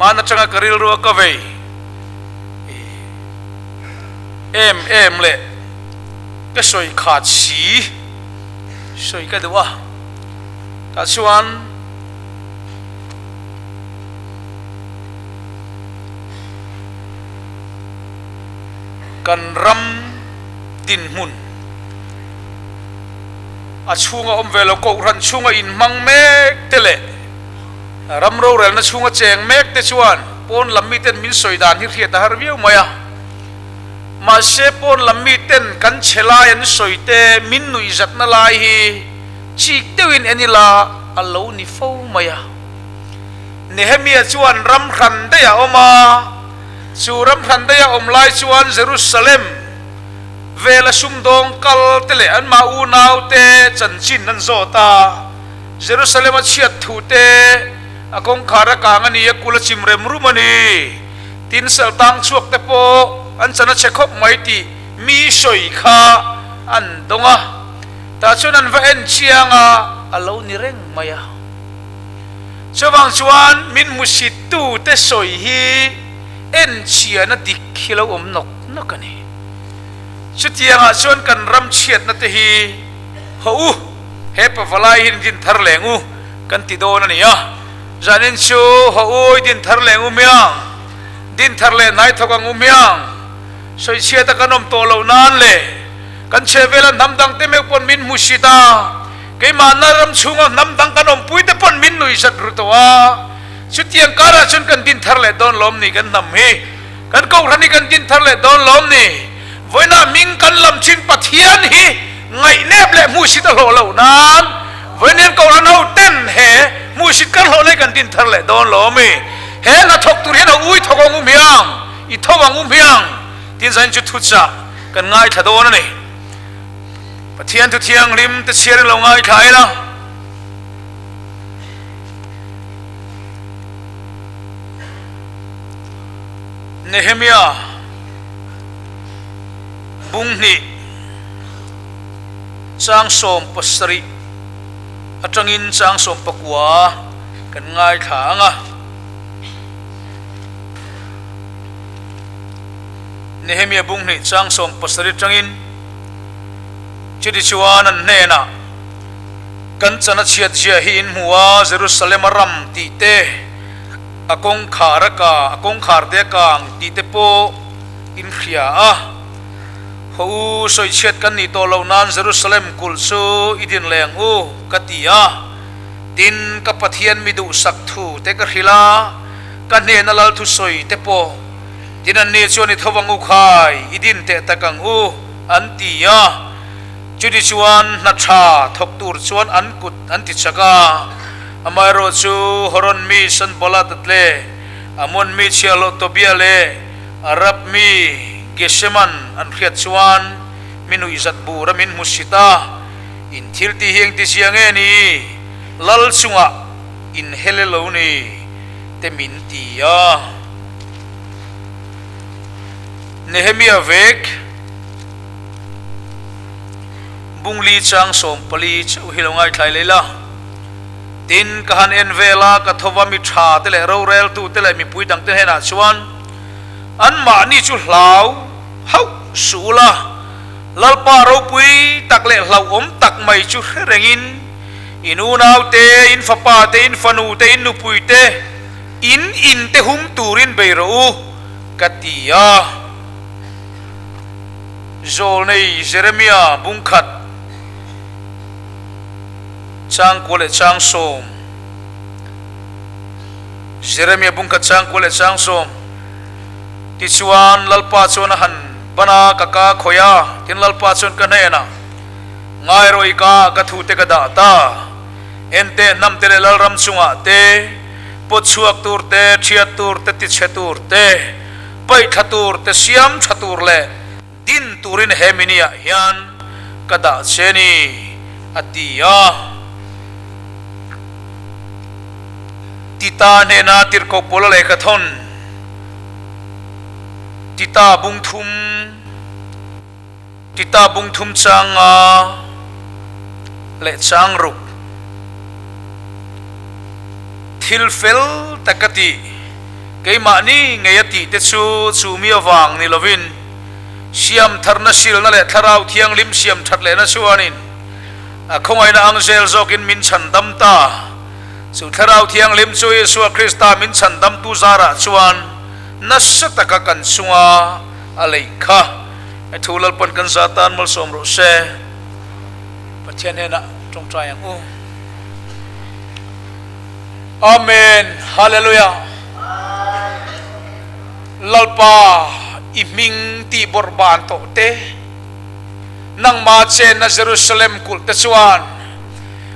mana changa karil ru ka ve em le cái soi khát xí soi cái đó ta chuan kan ram din mun a chunga om velo ko ran chunga in mang mek tele ram ro rel na chunga cheng mek te chuan pon lammi ten min soi dan hi riat har viu maya ma se pon lammi ten kan chela en soi te min nui zat na lai hi chi tewin enila alo ni fo maya Nehemia chuan ram khan de ya oma chu ram khan de ya om lai chuan Jerusalem vela sum dong kal tele an ma u nau te chan chin nan zo ta Jerusalem a chiat thu te akong khara ka ngani akula chimrem rumani tin sal tang chuak te po an chana chekhop mai ti mi soi kha an donga ta chuan an va en chianga alo ni reng maya chawang chuan min musit tu te soi hi en chiana dik khilo om nok nakani chutianga chuan kan ram chiat na te hi ho u he pa valai hin din thar lengu kan ti don ani ya janin chu ho u din thar lengu miang din thar le nai thokang u miang soi chiata kanom to lo nan le kan chevela namdang te me pon min musita ke manaram chunga namdang kanom puite pon min nui sat rutowa chutiang kara chun kan din thar le don lom ni kan nam hi kan ko rani kan din thar le don lom ni voina ming kan lam chin pathian hi ngai nep le musita lo lo nan voinen ko ran ho ten he musit kan lo le kan din thar le don lom mi he na thok tur he na ui thokong u miang I thowang u miang tin san chu thutsa kan ngai thadon ani pathian tu thiang lim te chiar lo ngai thai la Nehemia bung ni sang som pasri atangin sang som pakwa kan ngai thanga Nehemia bung ni sang som pasri atangin chidi chuan an nena kan chana chiat jia hi in huwa Jerusalem ram ti te akong khar de kang ti te po in khia a ho soi chiat kan ni to lo nan Jerusalem kul su idin leng u katia tin ka pathian mi du sak thu te ka khila kan ne na lal thu soi te po tin an ne chuan I thowang u khai idin te takang u an tia chudi chuan na tha thok tur chuan an kut an ti chaka amai ro chu horon mi san bola tatle amon mi chialo tobia le arab mi geseman an khiat chuan minu izat bura min musita in thil ti hiang ti siang e ni lal chunga in helelo ni te min ti ya Nehemia vek bungli chang som pali chu hilongai thlai leila tin kahan en vela ka thowa mi tha tele ro rel tu tele mi pui dang te hena chuan an ma ni chu hlau hau sula lalpa ro pui takle hlau om tak mai chu rengin inu nau te in fapa te in fanu te in nu pui te in te hum turin beiro katia zol nei Jeremia bungkhat chang kole chang som Jeremia bungkhat chang kole chang som ti chuan lalpa chuan han bana kaka khoya tin lalpa chuan ka nena ngai roi ka thu te ka da ta ente nam te lal ram chunga te pot chuak tur te thiat tur te ti chetur te pai thatur te siam thatur le din turin heminia hian kada cheni atia tita nena tirko pola le kathon tita bungthum changa le changruk thilfel takati cái mà ni ngày ti tết chu mi vàng ni lovin siam thar na sil na le tharau thiang lim siam that le na chuanin không ai na angel zokin min chan dam ta chu tharau thiang lim chu Yesu Krista min chan dam tu zara chuan na sataka kan sunga alei kha thulal pan kan satan mal som ro se pathian he na trong trai ang u amen hallelujah lalpa iming ti borban to te nang ma chen na Jerusalem kul te chuan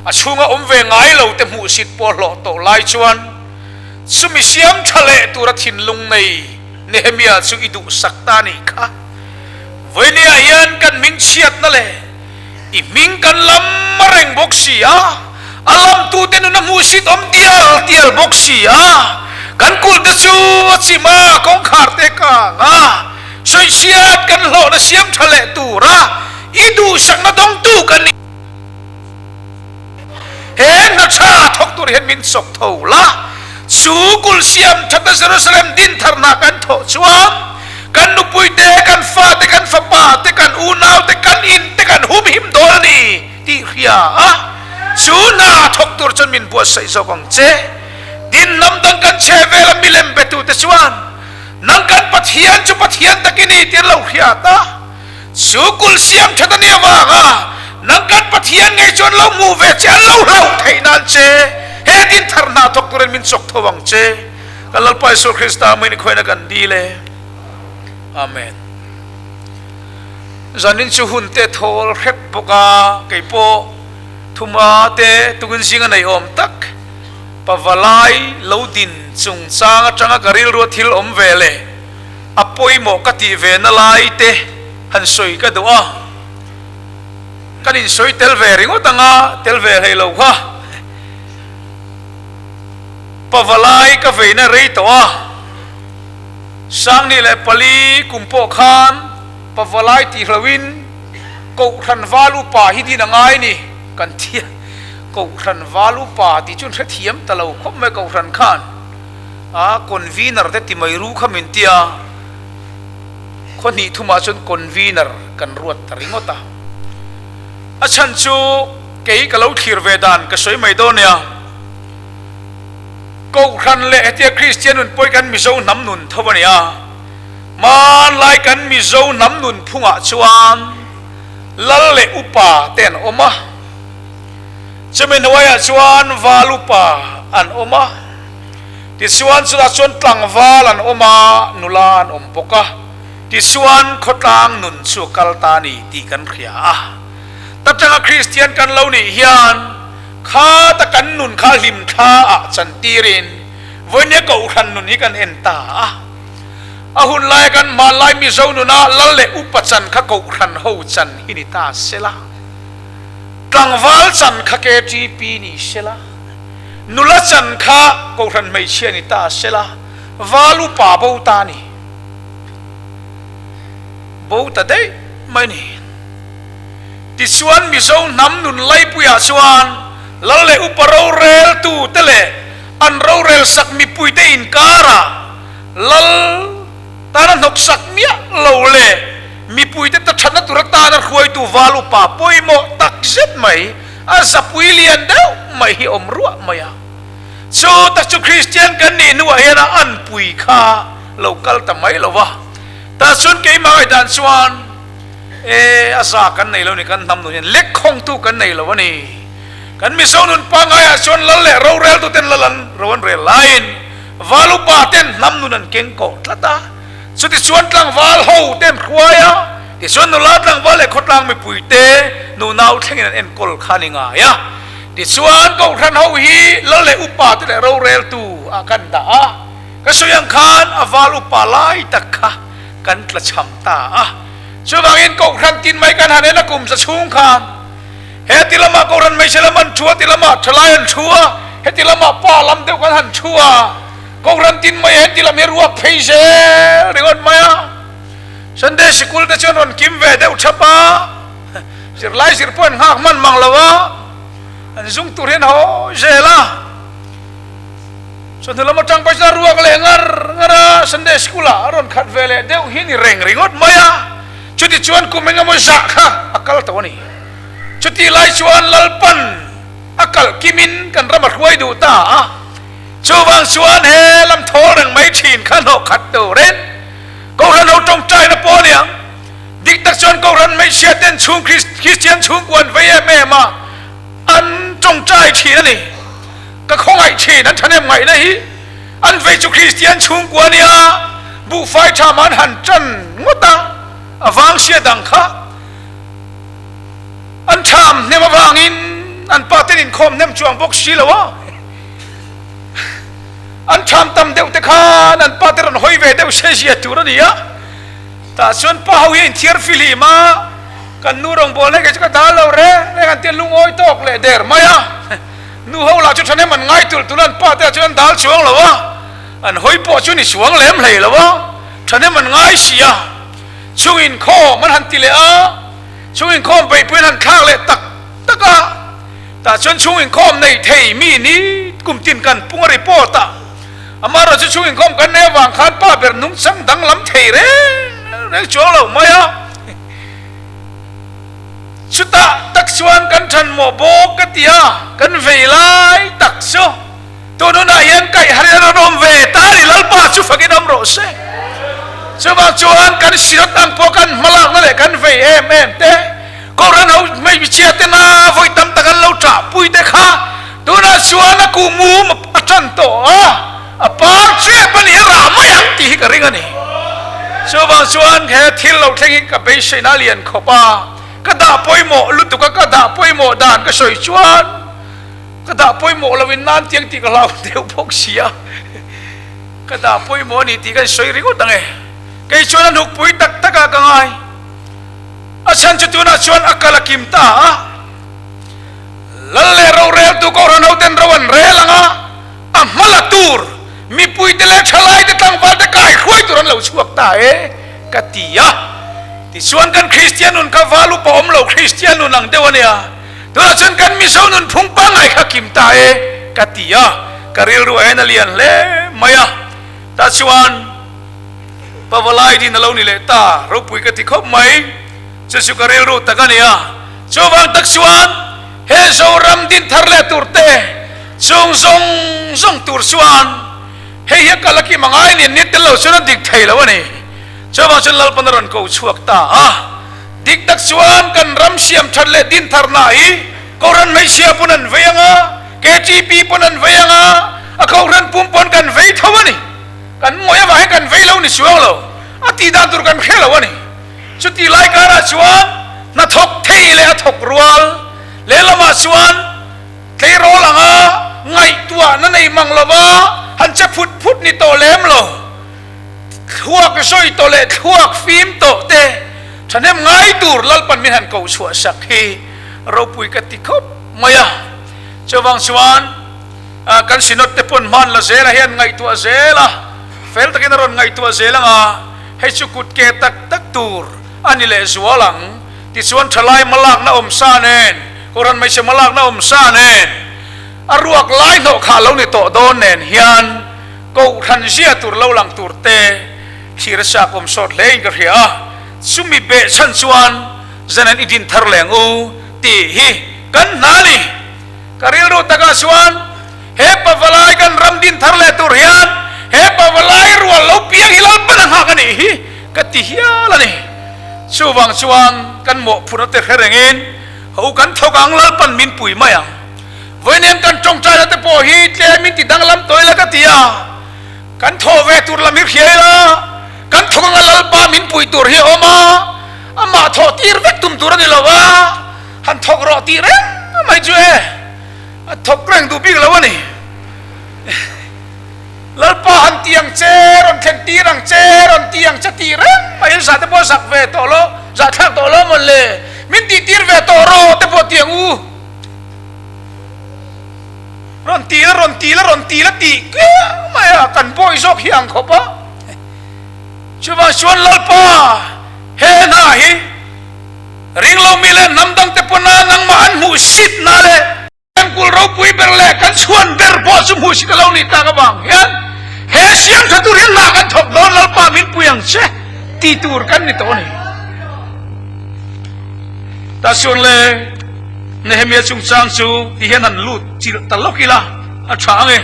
a chunga omve ngai lo te mu sit po lo to lai chuan sumi siam thale tura thin lung nei Nehemia chu idu sakta ni kha voinia hian kan ming chiat na le iming kan lam mareng boxia alam tu te na mu sit om tial boxia kan kul te chu chima kong khar te ka nga soi siat kan lo na siam thale tura idu sak na dong tu kan ni hen na cha thok tur hen min sok tho la chu kul siam thata Jerusalem din tharna kan tho chuam kan nu pui te kan fa te kan fa pa te kan unau te kan in te kan hum him dol ni ti khia a chu na thok tur chon min bu sai zo kong che din nam dang kan che vela milem betu te chuan nang kan pathian chu pathian takini ti lo khia ta chu kul siam thata ni wa nga nang kan pathian ngai chon lo mu ve che lo thei nan che he din tharna thok turen min sok thowang che kalal pa Yesu Krista mai ni khoina kan di le amen zanin chu hun te thol rek boka keipo thuma te tugun singa nei om tak pavalai lodin chung changa changa karil ro thil om vele apoi mo kati ve na lai te han soi ka do a kanin soi tel ve ringo tanga tel ve hei lo kha pavalai ka ve na rei to a sang ni le pali kumpo khan pavalai ti hlawin ko khan valu pa hi din angai ni kan thia ko khan valu pa ti chun the thiam talo khop me ko khan khan a convener te ti mai ru khamin tia khoni thuma chun convener kan ruat ringota a chan chu kei ka lo thir vedan ka soi mai do nia ko khan le etia Christian un poi kan mi zo nam nun thawania man lai kan mi zo nam nun phunga chuan lal le upa ten oma chamen waya chuan valupa an oma ti chuan chula chuan tlang val an oma nulan ompoka ti chuan khotang nun chu kaltani ti kan khria tatanga Christian kan lo ni hian kha ta kan nun kha lim tha a chan tirin voine ko khan nun hi kan enta a hun lai kan ma lai mi zo nuna lal le upachan kha ko khan ho chan hinita sela tangwal chan kha ke gp ni sela nula chan kha ko khan mai chia ni ta sela valu pa bo ta ni bo ta dei mai ni ti chuan mi zo nam nun lai puya chuan lal le uparo rel tu tele an ro rel sak mi pui te in kara lal taran hok sak mia lo le mi pui te ta thana turata na khoi tu valu pa poi mo tak zet mai a zapui lian dau mai hi om ruwa maya so ta chu Christian kan ni nuwa hera an pui kha local ta mai lo wa ta sun ke ma dan chuan asa kan nei lo ni kan nam nu lek khong tu kan nei lo wa ni kan mi so nun pa nga ya chuan lal le ro rel tu ten lalan ron rel line valu pa ten nam nu nan keng ko tlata so ti chuan tlang val ho tem khwaya ti chuan no lat lang val le khotlang mi puite no nau thengin en kol khani nga ya ti chuan ko khan ho hi lal le upa te le ro rel tu a kan da ka so yang khan a val upa lai takha kan tla cham ta so bangin ko khan tin mai kan hanela kum sa chung khan he tilama ko ran mai selaman chua tilama thalayan chua he tilama pa lam deu kan han chua ko ran tin mai he tilam he ruak pheise ringon maya Sunday school te chon on kim ve deu chapa sir lai sir pon ngak man manglawa an zung turin ho zela so tilama tang pasna ruak le ngar สันเดย์สกุลารอนขัดเวลเดี๋ยวหินเร่งริงอดมายาชุดที่ชวนกูไม่งามว่าจักค่ะอักลตัวนี้ชุดที่ไล่ชวนลลปันอักลกิมินกันระมัดไว้ดูตาชูวังชวนเฮลำโทเรื่องไม่ชินขันหกขัดตัวเรนก็รันเอาตรงใจนะปอเนี่ยดิกตักชวนก็รันไม่เชื่อเต้นชุงคริสเตียนชุงกวนไว้แม่มาอันจงใจชีนั่นนี่ก็คงไอชีนั้นท่านเอ็มไงนะฮิอันเวจูคริสเตียนชุงกวนเนี่ยบุไฟชามันหันจันงดตาวางเสียดังค่ะอันชามเนี่ยมาวางอินอันปาเตนินคมเนี่ยจวงบกชีแล้ววะอันชามตำเดวตะคานอันปาเตรันหอยเวเดวเสียตัวนี่อะแต่ส่วนป้าวินเทียร์ฟิลิมากันนูรงบอลเลยก็จะด่าเราเร่ในการเตียนลุงอ้อยตกเลยเดร์มาอะนูเขาเราจะทำให้มันง่ายตุลันป้าแต่จนด่าช่วงแล้ววะอันหอยปอช่วงนี้ช่วงเล่มเลยแล้ววะทำให้มันง่ายเสียช่วงอินโคมันหันติเลยอ่ะช่วงอินโคไปเพื่อนหันข้างเลยตักอะแต่ช่วงอินโคในเทมีนี้กลุ่มตินกันปุ่งอะไรปอตาอามาเราจะช่วงอินโคกันในวางคานป้าเปิดนุ่งสังดังล้ำเทเร่เรื่องช่วงเราไม่อะชุดตักชวนกันทันหมอโบกันเตียกันเวลาตักโซตัวนู้นอายังไก่ฮาริรารมเวตาลิลป้าชุฟักินอมโรเซชาวบ้านชวนกันสิรตังพอกันมาลากนั่นแหละกันเวเเตก็รันเอาไม่วิเชียเตนาไว้ตำตะกันเราจับปุยเตค่ะตัวนั้นชวนนักกูมูมาปัจจันโตอ่ะปาเชื่อปนิราไม่ยังตีกันริงนี่ชาวบ้านชวนแค่ที่เราเทงิกับไปใช้นาเลียนขบากระดาษปอยโมลุตุกกระดาษปอยโมด่านก็สวยชวนกระดาษปอยโมเราวินนานเตียงตีกับเราเดี๋ยวพกเสียกระดาษปอยโมนี่ตีกันสวยริงตั้งไงไก่ชวนนุกปุยตักกังไงอาฉันจะตัวน่าชวนอักลกิมตาลัลเลเราเรียลตุกอรันเอาเต็นระวันเรลังอ่ะมาลตูร์มีปุยเตเลชลายเตตังวัลเตกายคุยตัวนั้นเราช่วยตากติยาที่ชวนกันคริสเตียนุนกับวาลุปอมเราคริสเตียนุนังเดวเนียตัวเราชวนกันมิสาวนุนพุ่งปังไอ้ขักิมตากติยากริลรู้เอ็นเลียนเล่ไม่อะตาชวนปะวลายดินเรานี่เลยตาเราปุยกติคบไหมจะสุกเรียรู้ตะกันเนี่ยชาวบ้านตักชวนเฮโซรัมดินทาร์เลตุร์เตซงตุร์ชวนเฮียกะลักกี้มังไอเนี่ยนิดเดียวชวนดิกไทยแล้ววะนี่ชาวบ้านชนลลปนรันกูชวกตาดิกตักชวนกันรัมเชียมทาร์เลดินทาร์นาอีกอรันไม่เชียปุนันเวียงKGPปุนันเวียงกอรันปุ่มปนกันเวียทวะนี่กันมวยว่าให้กันเวียแล้วนี่ช่วงเราตีดานตุรกันเขลวะนี่ชุดที่ไล่การชวนนัทกเทเลทกรัวเลลมาชวนเทโรลังไงตัวนั่นไอ้มังละวะหันจะพุดนี่โตเล็มโลทั่วก็ช่วยโตเล็ทั่วฟิล์มโตเตฉันเอ็มไงตูร์ลัลปันมิหันกูชัวสักทีเราปุยกติคบมา呀เจ้าวังชวนกันสินอตเตปนมันละเซละเฮียนไงตัวเซละเฟลตะกินรอนไงตัวเซละให้ชุกุดเกตักตูร์อันนี้เลยสวลังที่ส่วนทลายมาลากน้าอมซาเนนโครันไม่ใช่มาลากน้าอมซาเนนอรวกไล่โนขาเราในโตโดนเนนเฮียนกูทันเสียตูร์เราหลังตูร์เตชีรศักอมสดเลงกระเฮียสุมีเบชันชวนจันนันอิดินทาร์เลงอูตีฮีกันนาลีกะเรียรู้ตะกาชวนเฮปะวลายกันรำดินทาร์เลตูร์เฮียนเฮปะวลายรัวเราเปียงฮิลปนังหากันนี่กติเฮียละนี่ช่วงกันหมกพุนเตะเรงอินเขากันทกังลัลปันมินปุยมายังวันนี้กันจงใจแล้วแต่พอฮีเจมินติดังลำตัวแล้วก็ตียากันโทเวตุรลามิเขียละกันทกังลัลปามินปุยตัวเฮียอมาอามาโทตีร์เวตุมตัวนี่ละวะหันทกรอตีเร่งไม่ช่วยทกเร่งดูบิ๊กแล้ววะนี่ลัลปาหันเตียงเจรอนเข็นตีรังเจรอนเตียงจะตีเร่งไม่เห็นสัตว์แต่พอสักเวทโตโลสัตว์ทักโตโลหมดเลยมินตีตีร์เวทโตโรแต่พอเตียงอูรอนตีแล้วตีเกี้ยไม่กันป่วยโซกเฮียงเขาปะชาวบ้านชวนลัลปาเฮน่าฮิริงเรามีเล่นน้ำดังแต่ปนานังมาอันหูสิบนาเลยกันกูเราปุยเบรเล่กันชวนเบรบอสมูสิกเรานี่ตากบังเฮียนเฮเซียนขัดตุเรียนนากันทบโด yang che titur kan ni to ni ta sun le Nehemia chung chang chu ti hian an lut chi talokila a thang e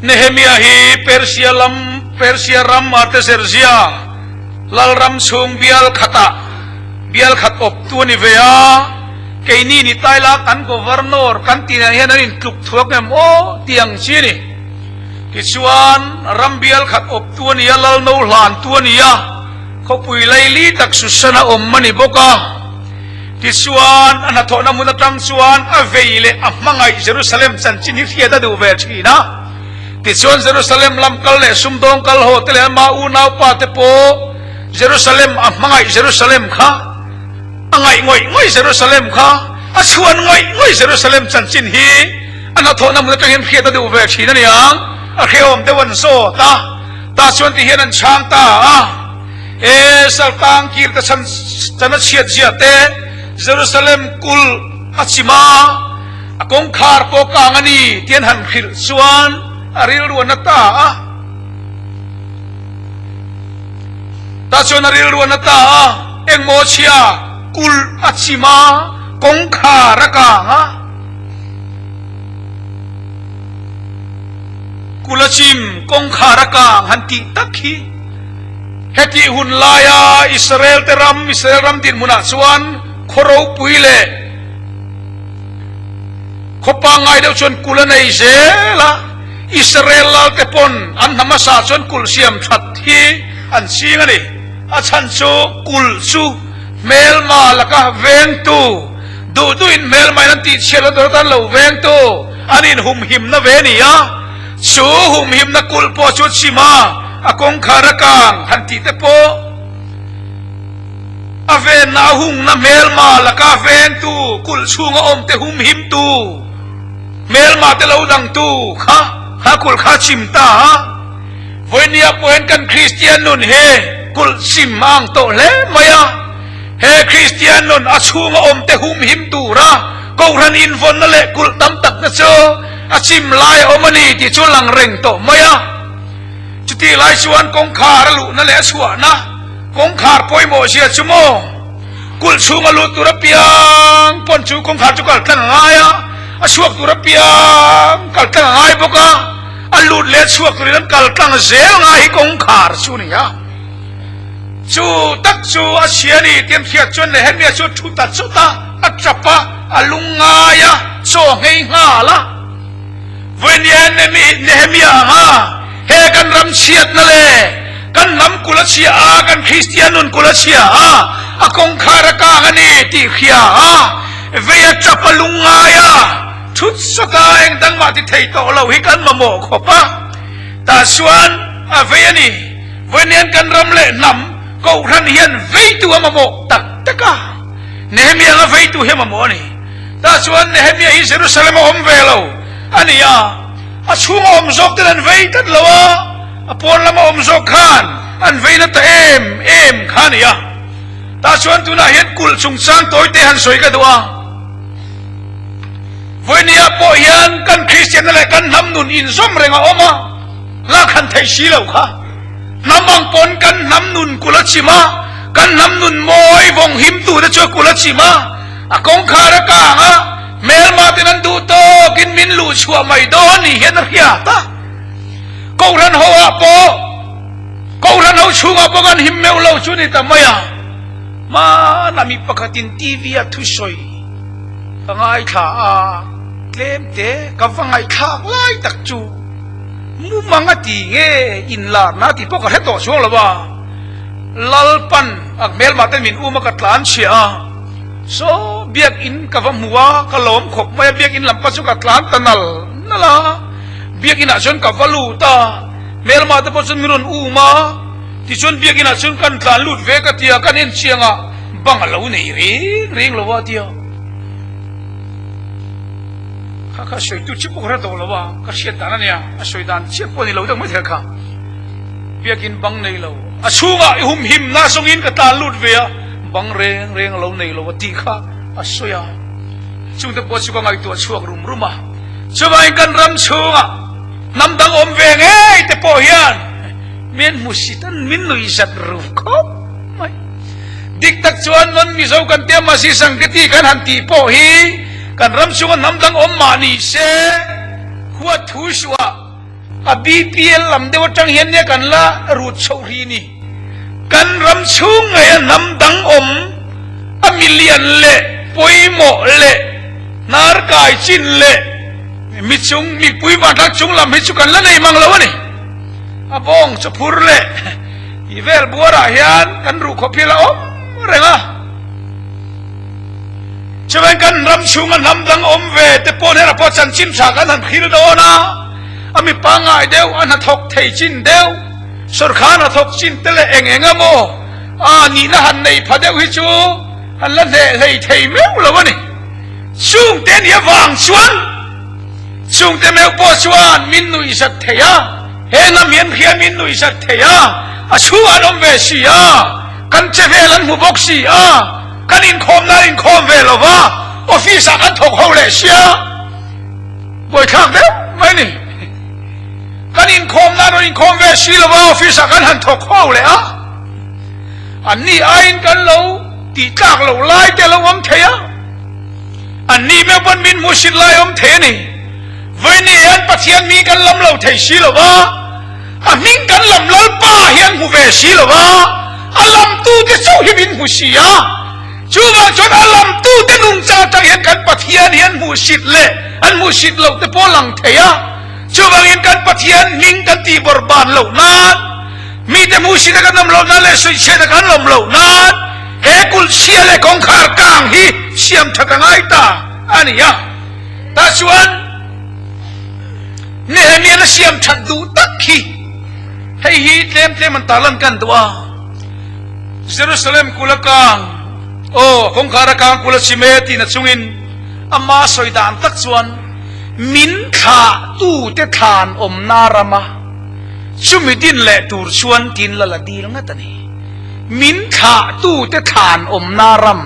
Nehemia hi Persia ram Artaxerxia lal ram chung bial khat op tu ni vea keini ni taila kan governor kan tina hian an tluk thuak em o tiang chi ni kichuan ram bial khat op tu ni lal no hlan tu ni ya khopui laili tak susana om mani boka kichuan ana thona mun atang chuan aveile amangai Jerusalem chanchin hi hiada du ve thina kichuan Jerusalem lam kal le sumdong kal ho tele ma u nau pa te po Jerusalem amangai Jerusalem kha angai ngoi Jerusalem kha achuan ngoi Jerusalem chanchin hi ana thona mun atang hi hiada du ve thina ni ang a kheom de wan so ta chuan ti hian an chang ta saltang kir ta chana chiat te Jerusalem kul achima akong khar po kangani tian han khil chuan aril ruanata ta chuan aril ruanata engmo chia kul achima kong khar ka kulachim kong khar ka hanti takhi heti hun laya Israel ram din muna chuan khoro puile khopa ngai deuh chuan kula nei zela Israel lal te pon an namasa chuan kul siam that hi an sing ani a chan chu kul chu mel ma laka veng tu du in mel mai nan ti chelo do tan lo veng tu anin hum him na ve ni ya chu hum him na kul po chu chima akong kharakang hanti te po ave na hung na mel ma laka ven tu kul chunga om te hum him tu mel ma te lo dang tu ha kul kha chim ta voinia poen kan Christian nun he kul sim mang to le maya he Christian nun achunga om te hum him tu ra ko ran in von na le kul tam tak na cho achim lai omani ti chu lang reng to maya chuti lai chuan kong khar lu na le chua na kong khar poi mo sia chumo kul chunga lu tu ra piang pon chu kong khar chu kal tang aya a chuak tu ra piang kal tang ai boka a lut le chuak tu ran kal tang zel ngai kong khar chu ni ya chu tak chu a sia ni tiam khiat chuan le hen mia chu thu ta chu ta a chapa a lunga ya so ngei nga la venian Nehemia ha he kan ram chiat na le kan nam kula chia kan Christian nun kula chia akong khara ka ngani ti khia ve chapalunga ya thut saka eng dang ma ti thei to lo hi kan mamo khopa ta suan ve ani venian kan ram le nam ko ran hian ve tu mamo tak taka Nehemia nga ve tu he mamo ni ta suan Nehemia hi Jerusalem om ve lo ani ya achung om zok ten vei tat lawa apon lama om zok khan an vei na ta em khan ya ta chuan tu na hian kul chung sang toy te han soi ka duwa voinia po hian kan Christian le kan nam nun in som renga oma la khan thei si lo kha namang pon kan nam nun kula chima kan nam nun moi vong him tu de chu kula chima akong khara ka mel ma tinan du to kin min lu chua mai do ni hian ria ta ko ran ho chunga po kan him meu lo chu ni ta maya ma nami pakatin TV a thu soi kangai tha klem te ka vangai thak lai tak chu mu manga ti nge in la na ti po ka he to chu lo ba lalpan ak mel ma ten min uma ka tlan chia so biak in kavamua kalom khop maya biak in lampa chu ka tlan tanal nala biak in achon ka valu ta mel ma te pochon mirun uma ti chon biak in achon kan tlan lut ve ka tia kan in chianga bang lo nei ring lo wa tia kha soi tu chi pokra to lo wa ka sia ta na nia a soi dan chi po ni lo dang mai the kha biak in bang nei lo a chunga hum him na song in ka tlan lut ve a bang reng lo nei lo ti kha asoya chung te po chu ka ngai tu chuak rum ruma chuwai kan ram chunga นำดังอมเวงแต่พอเฮียนเมียนมุสิตันมินลุยสัตรูคบไม่ดิกตักชวนนั้นมีเจ้ากันเตียมาสิสังกติกันหันตีพอฮีกันรำชวนนำดังอมมานีเสหัวทุชวะBPL ลำเดียวจังเห็นเนี่ยกันละรูดโชรีนี่กันรำชูงไงนำดังอมมิเลียนเละปุยโมเละนารกายจินเละมิจุงมีปุยมาทักจุงลำให้จุกันละในมังละวะนี่บองจะพูดเละอีเวลบัวราเฮียนกันรูขพิละอมอะไรนะจะเป็นกันรำชูงนำดังอมเวแต่ปนให้เราพอจันชิมฉากันทันขีดโดนะอามีปังไอเดียวอันทกเทจินเดียวสุรขานะทกจินเตลเองโมนี่นะฮันในพัดเดียวฮิจูฮันละเลยเทยเมวละวะนี่ช่วงเตนี่วางชวนช่วงเตเมวปอชวนมินนุยสัตเทียเฮนะเมียนเขียมินนุยสัตเทียชัวอมเวชีกันเจเวลันหูบกชีกันอินคอมนะอินคอมเวลวะออฟฟิศกันทกเขาเลยเชียบ่อยครั้งเดียวไม่นี่กันอินคอมนะอินคอมเวชีลวะออฟฟิศกันหันทกเขาเลยอันนี้ไอ้กันเราตีจากเราไล่แต่เราอมเทียอันนี้แม่บนมินมุสิไล่อมเทนี่วันนี้อันปะเทียนมีกันลำเราเทชีลวะอันนี้กันลำเราป้าเฮียนหูเวชีลวะอันลำตู้ที่สู้ฮิบินหูชีจูบจนอันลำตู้ที่นุ่งจ่าจะเห็นกันปะเทียนเห็นหูสิเละอันหูสิเราแต่พอหลังเทียจูบเห็นกันปะเทียนนิ่งกันตีบรบานเรานั้นมีแต่หูสิกันลำเรานั้นเลยสุดเชื่อกันลำเรานั้นเฮกุลเชียเลยของขากลางฮีเชียมทักไงตาอันนี้ตาชวนเนี่ยมีอะไรเชียมทัดดูตักฮีให้ฮีเต็มมันตาลันกันตัวเยรูซาเล็มกุลกังของขากลางกุลชิเมตินัจุงินอามาสอยดานตักชวนมินขาตู้เตทานอมนารามาชุมิดินเละตูรชวนตินละดีลงนั่นตานี่มินขาตู้เตทานอมนารม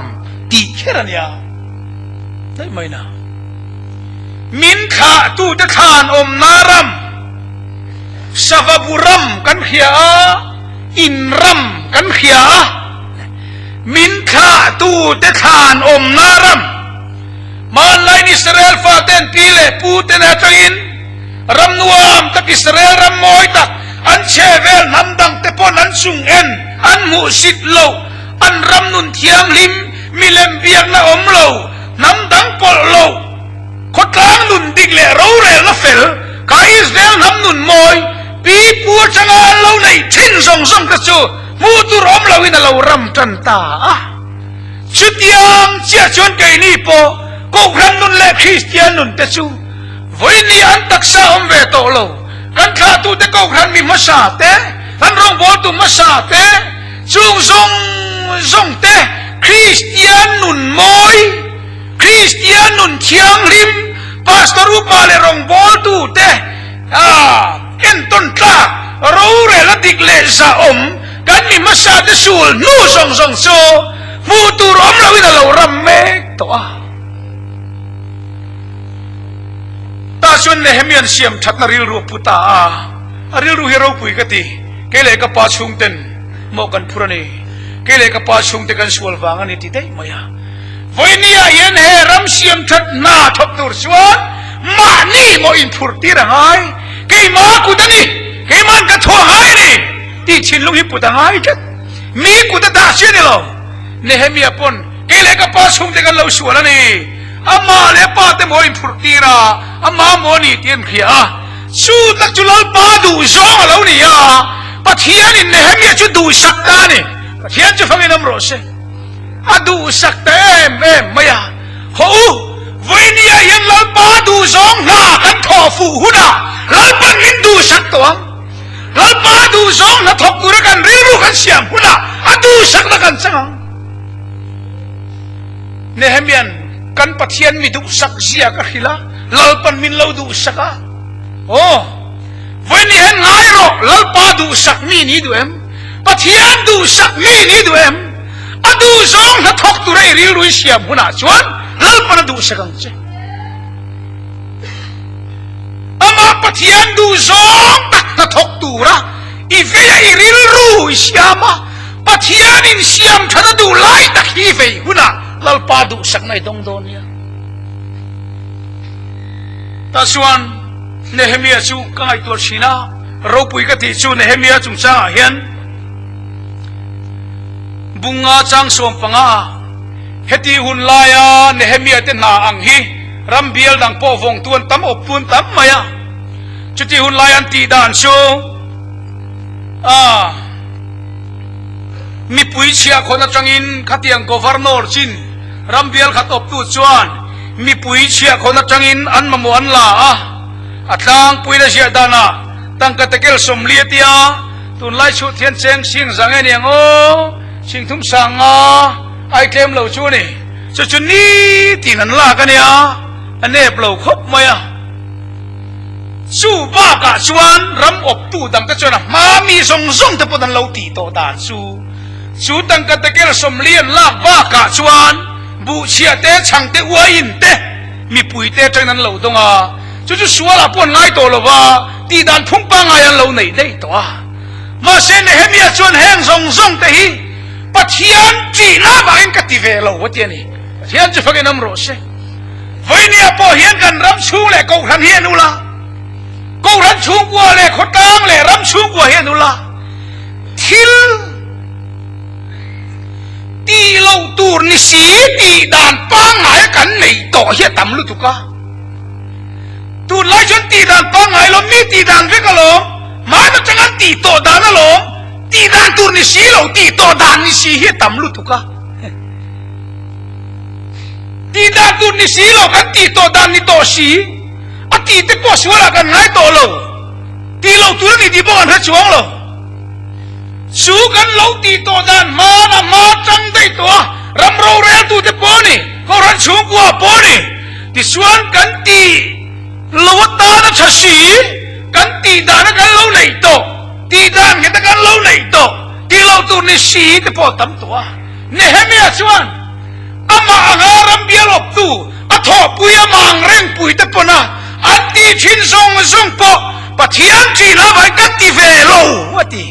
ตีแค่นี้ได้ไหมนะมินขาตู้เตทานอมนารมสวบุรัมกันเขียอินรัมกันเขียมินขาตู้เตทานอมนารมมาลายอิสราเอลฟาเตนปีเลปูเตนอัตอินรัมนัวมตักอิสราเอลรัมมอยตักอันเชเวลนำดังเตปอนันซุงเอ็นอันมุสิตโลอันรำนุนเทียมลิมมิเลมเบียงนะอมโลนำดังปอลโลขดล้างนุนดิกเลเราเรลนะเฟลกาอิสราเอลนำนุนมอยปีปัวจังอาเราในทิ้งส่งกระจูมูตุรอมเราอินเรารำจันตาชุดยังเจ้าชวนไก่นี่ปอก็รำนุนเละคริสเตียนนุนกระจูวันนี้อันตักษาอมเวโตโลกันข้าตูเตก็รันมีมาสาเตกันรองบอตุมาสาเตซุงเตคริสเตียนนุนมอยคริสเตียนนุนเชียงริมพาสตอรูปาเลรองบอตุเตเอ็นต้นตาเราเรลดิกเลสาอมกันมีมาสาเตสูลนู่ส่งโซมูตูรอมเราวินาเรารำเมกตัวตาชวนเนหมียนเสียมทัดนาริลรูปุตาอาริลรูเฮโรปุยกติเกเลกับปาชุงเต็นโมกันพุรณีเกเลกับปาชุงเต็นกันสวลวางอันนี้ที่ได้ไหมวันนี้ยันเฮรัมเสียมทัดนาทบตัวชวนมานี่โมอินพุรตีระหายเกยมากุดนี่เกยมันกัดหัวหายนี่ที่ชินลุงฮิปุตหายจัดมีกุดตาเสียนี่เราเนหมียปนเกเลกับปาชุงเต็นกันเราสวลนี่อามาเลปาเตโมอินพุรตีระอามาโมนี่เตียนเขียชูตักจุลปาดูสองเราเนี่ยปะเทียนเนี่ยให้มีจุดดูสักตาเนี่ยปะเทียนจะฟังน้ำร้อนเสอดูสักแต่ไม่ยาโหวันนี้ยังลปาดูสองหน้ากันทอฟูหุ่นอ่ะลปางินดูสักตัวลปาดูสองหน้าทบกุระกันเรียรู้กันเสียงหุ่นอ่ะดูสักละกันสังเนี่ยให้มีกันปะเทียนมีดูสักเสียกันหิละลปามินเราดูสักวันนี้เห็นไงหรอลปาดูสักมีนี่ดูปะเทียนดูสักมีนี่ดูดูสองหน้าทกตุเรรีรู้เสียบุญชวนลปาดูสักกันเจอามาปะ เทียนดูสองตักตะทกตูระอีเฟียอีริลรูอิเสียมาปะเทียนินเสียมทัดดูไล่ตะขี้เฟยหุ่นลลปาดูสักในดงโดนเนี่ยตาชวนเนเฮมียจูกังไอตัวชีนาเราปุยกติจูเนเฮมียจุงจ้าเฮียนบุงอาจังสวมปังอาเฮติหุ่นลายาเนเฮมียเตนาอังฮีรำเบียลดังโปวงตวนตั้มอบตวนตั้มมายาจุดที่หุ่นลายันตีด่านชูมีปุยเชียคนจังอินขัดยังกวาร์นอร์จินรำเบียลขัดอบตุจวนมีปุยเชียคนจังอินอันมามวนลาอัตลางปุยละเชียดานะตั้งกตะเกลสมเลียตียตุนไล่ชุดเทียนเชงสิงสังเงียงโอสิงทุ่มสังไอเทมเหล่าชูนี่จุดนี้ตีนันลากันเนี่ยอันนี้เปล่าครบไหมสู้บ้ากะชวนรำอบตู้ดังกะชวนมามีทรงแต่พอดันเราตีโตด่านสู้ดังกะตะเกลสมเลียนลากบ้ากะชวนบูเชียเตช่างเตอวยอินเตมีปุยเตจังนั้นเราต้องจุดสัวละปนง่ายตัวละว่าตีด่านพุ่งปังไงเราไหนได้ตัวมาเส้นเฮมีชวนแห้งทรงแต่ฮีปัทยันจีน่าบ้านกัติเวลาวะเตียนี่ปัทยันจะฟังน้ำร้อนเช่วันนี้พอเห็นกันรำชูเลยกูทันเห็นนูละกูรำชูกว่าเลยคนกลางเลยรำชูกว่าเห็นนูละทิลตีเราตูนิสีตีด่านปังหายกันในต่อเหี้ยต่ำลุตุกะตูไล่ชนตีด่านปังหายเรามีตีด่านเวกะลมมาจะจังตีโตด่านนะลมตีด่านตูนิสีเราตีโตด่านนิสีเหี้ยต่ำลุตุกะตีด่านตูนิสีเรากันตีโตด่านนิโตสีอะตีเตปอสวละกันไงโตเราตีเราตัวนี้ดีบ้านเหรอช่วงเราสู้กันเราตีโตด่านมาจังได้ตัวรำเราเรียนตัวเตปอนี่เขารันชูกว่าปอนี่ที่ส่วนกันตีเราตานะชัดสีกันตีด่านกันเราไหนโตตีด่านกันกันเราไหนโตตีเราตัวนี้สีเตปอตั้มตัวเนี่ยเห็นไหมส่วนอามาอังารำเบียลบตูอัทอปุยมังเร่งปุยเตปนะอันตีชินทรงปอปัทยันจีน่าไปกันตีเวโลวัดดี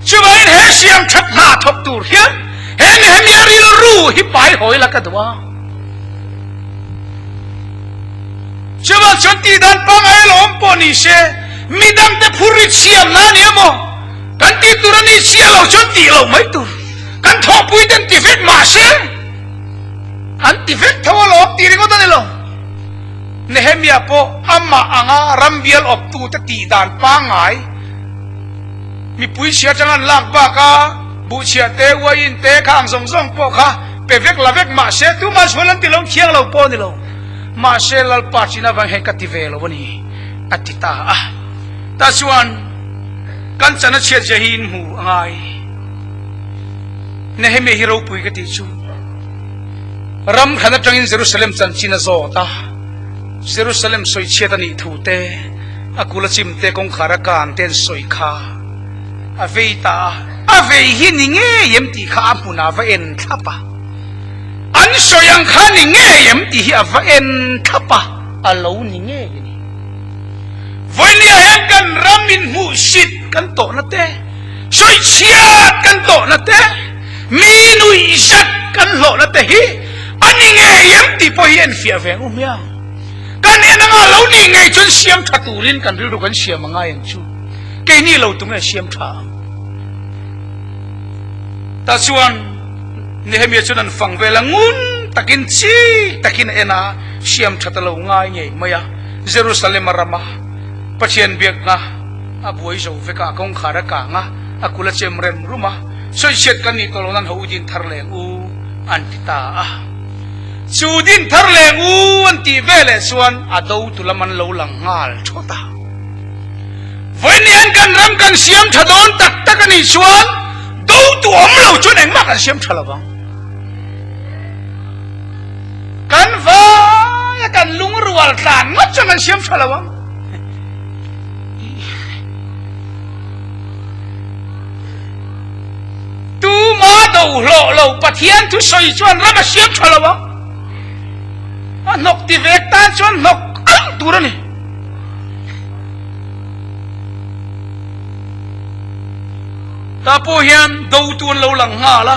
ช่วยให้เสียงชัดหน้าทบตูเฮียเห็นมีอะไรรู้ฮิปไปหอยละกันตัวช่วยชนตีดันปังไอ้หลงปนิเชมีดังแต่ผู้ริเชียมนั่นเนี่ยมั้งกันตีตัวนี้เชียเราชนตีเราไม่ตัวกันทอปุยดันตีเฟกมาเชอันตีเฟกทว่าหลงตีเรื่องนั้นหลงเนเฮมีอาโปอามาอังารำเบียลอบตูตตีดันปังไงมีปุยเชียจังอันลากบ้ากาบูเชียเตวอินเตข้างทรงปอกะเปเวกลาเวกมาเชตุมาชวนลันติลงเคียงเราปอนี่เรามาเชลลปาจินาวังเฮกัติเวลวันนี้อติตาตาชวนกันจันเชียเจหินหูไงเนเฮมีฮิโรปุยกติจูรำขณะจังอินเยรูซาเล็มจันจินาโซตาเยรูซาเล็มสวยเชียตันีทูเตอากุลจิมเตกงขารการเตนสวยขาอเวตาอเวหินิเงยมติข้าปุนาเวนทับปะอันสยังข้านิเงยมติอเวนทับปะอโลนิเงยนี่วันนี้เห็นกันรามินมุสิตกันโตนะเต้สวยเชียกันโตนะเต้มีนุยชัดกันโลนะเต้ฮีอันนิเงยมติพอเห็นเฟียเวงเมียกันเห็นงาเรานิเงยจนเสียมทัตูรินกันรู้กันเสียมง่ายอย่างชูแค่นี้เราตรงนี้เสียมท่าแต่ส่วนนี่ให้มีชนนั้นฟังเวลางุนตะกินชีตะกินเอ็นะเสียมท่าตะเราง่ายไงไม่อะเยรูซาเล็มมารามาปัจเจียนเบียกงะอาบวยโจเวกากงขารกางะอากุลเจมเรมรู้มาช่วยเช็ดกันนี่ตลอดนั้นหูดินทาร์เลงูอันติตาจูดินทาร์เลงูอันติเวลส่วนอาดูตุลมันโลลังงาลชดาวันนี้กันรำกันเสียมท่าโดนตักตะกันนี่ส่วนดูตัวมันเราจนเองมากกันเสียมท่าละบังกันฟ้ากันลุงรัวตานมัดจนกันเสียมท่าละบังตูมาดูโลปัทยันทุสอยชวนรำกันเสียมท่าละบัง นกตีเวกตาชวนนกตัวนี่ตาปูเฮียนดูตัวเราหลังหาละ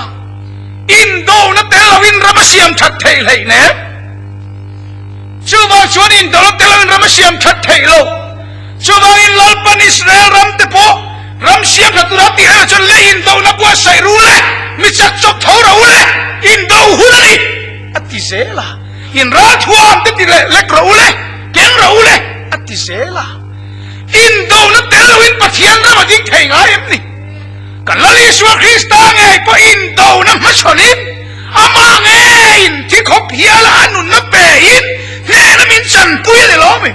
อินโดนับแต่เราอินรามาเชียมชัดเทเลยเนี่ยชูบางชวนอินโดนับแต่เราอินรามาเชียมชัดเทโลชูบางอินลอลปันอิสราเอลรัมเตโปรัมเชียมชัดตุรัติเฮจนเลยอินโดนับว่าใส่รู้เลยมิจักจบเท่าเราเลยอินโดหุ่นนี่อติเสละอินราทัวมติดเล็กเราเลยเก่งเราเลยอติเสละอินโดนับแต่เราอินปัจเจียนเราดิ้งเทงไอ้นี่กันละลิสวาคริสต์ไงพออินโดนับมาชนินอามาไงที่เขาเพียละนุนนับเปอินเนนมินจันปุยเลยล้อม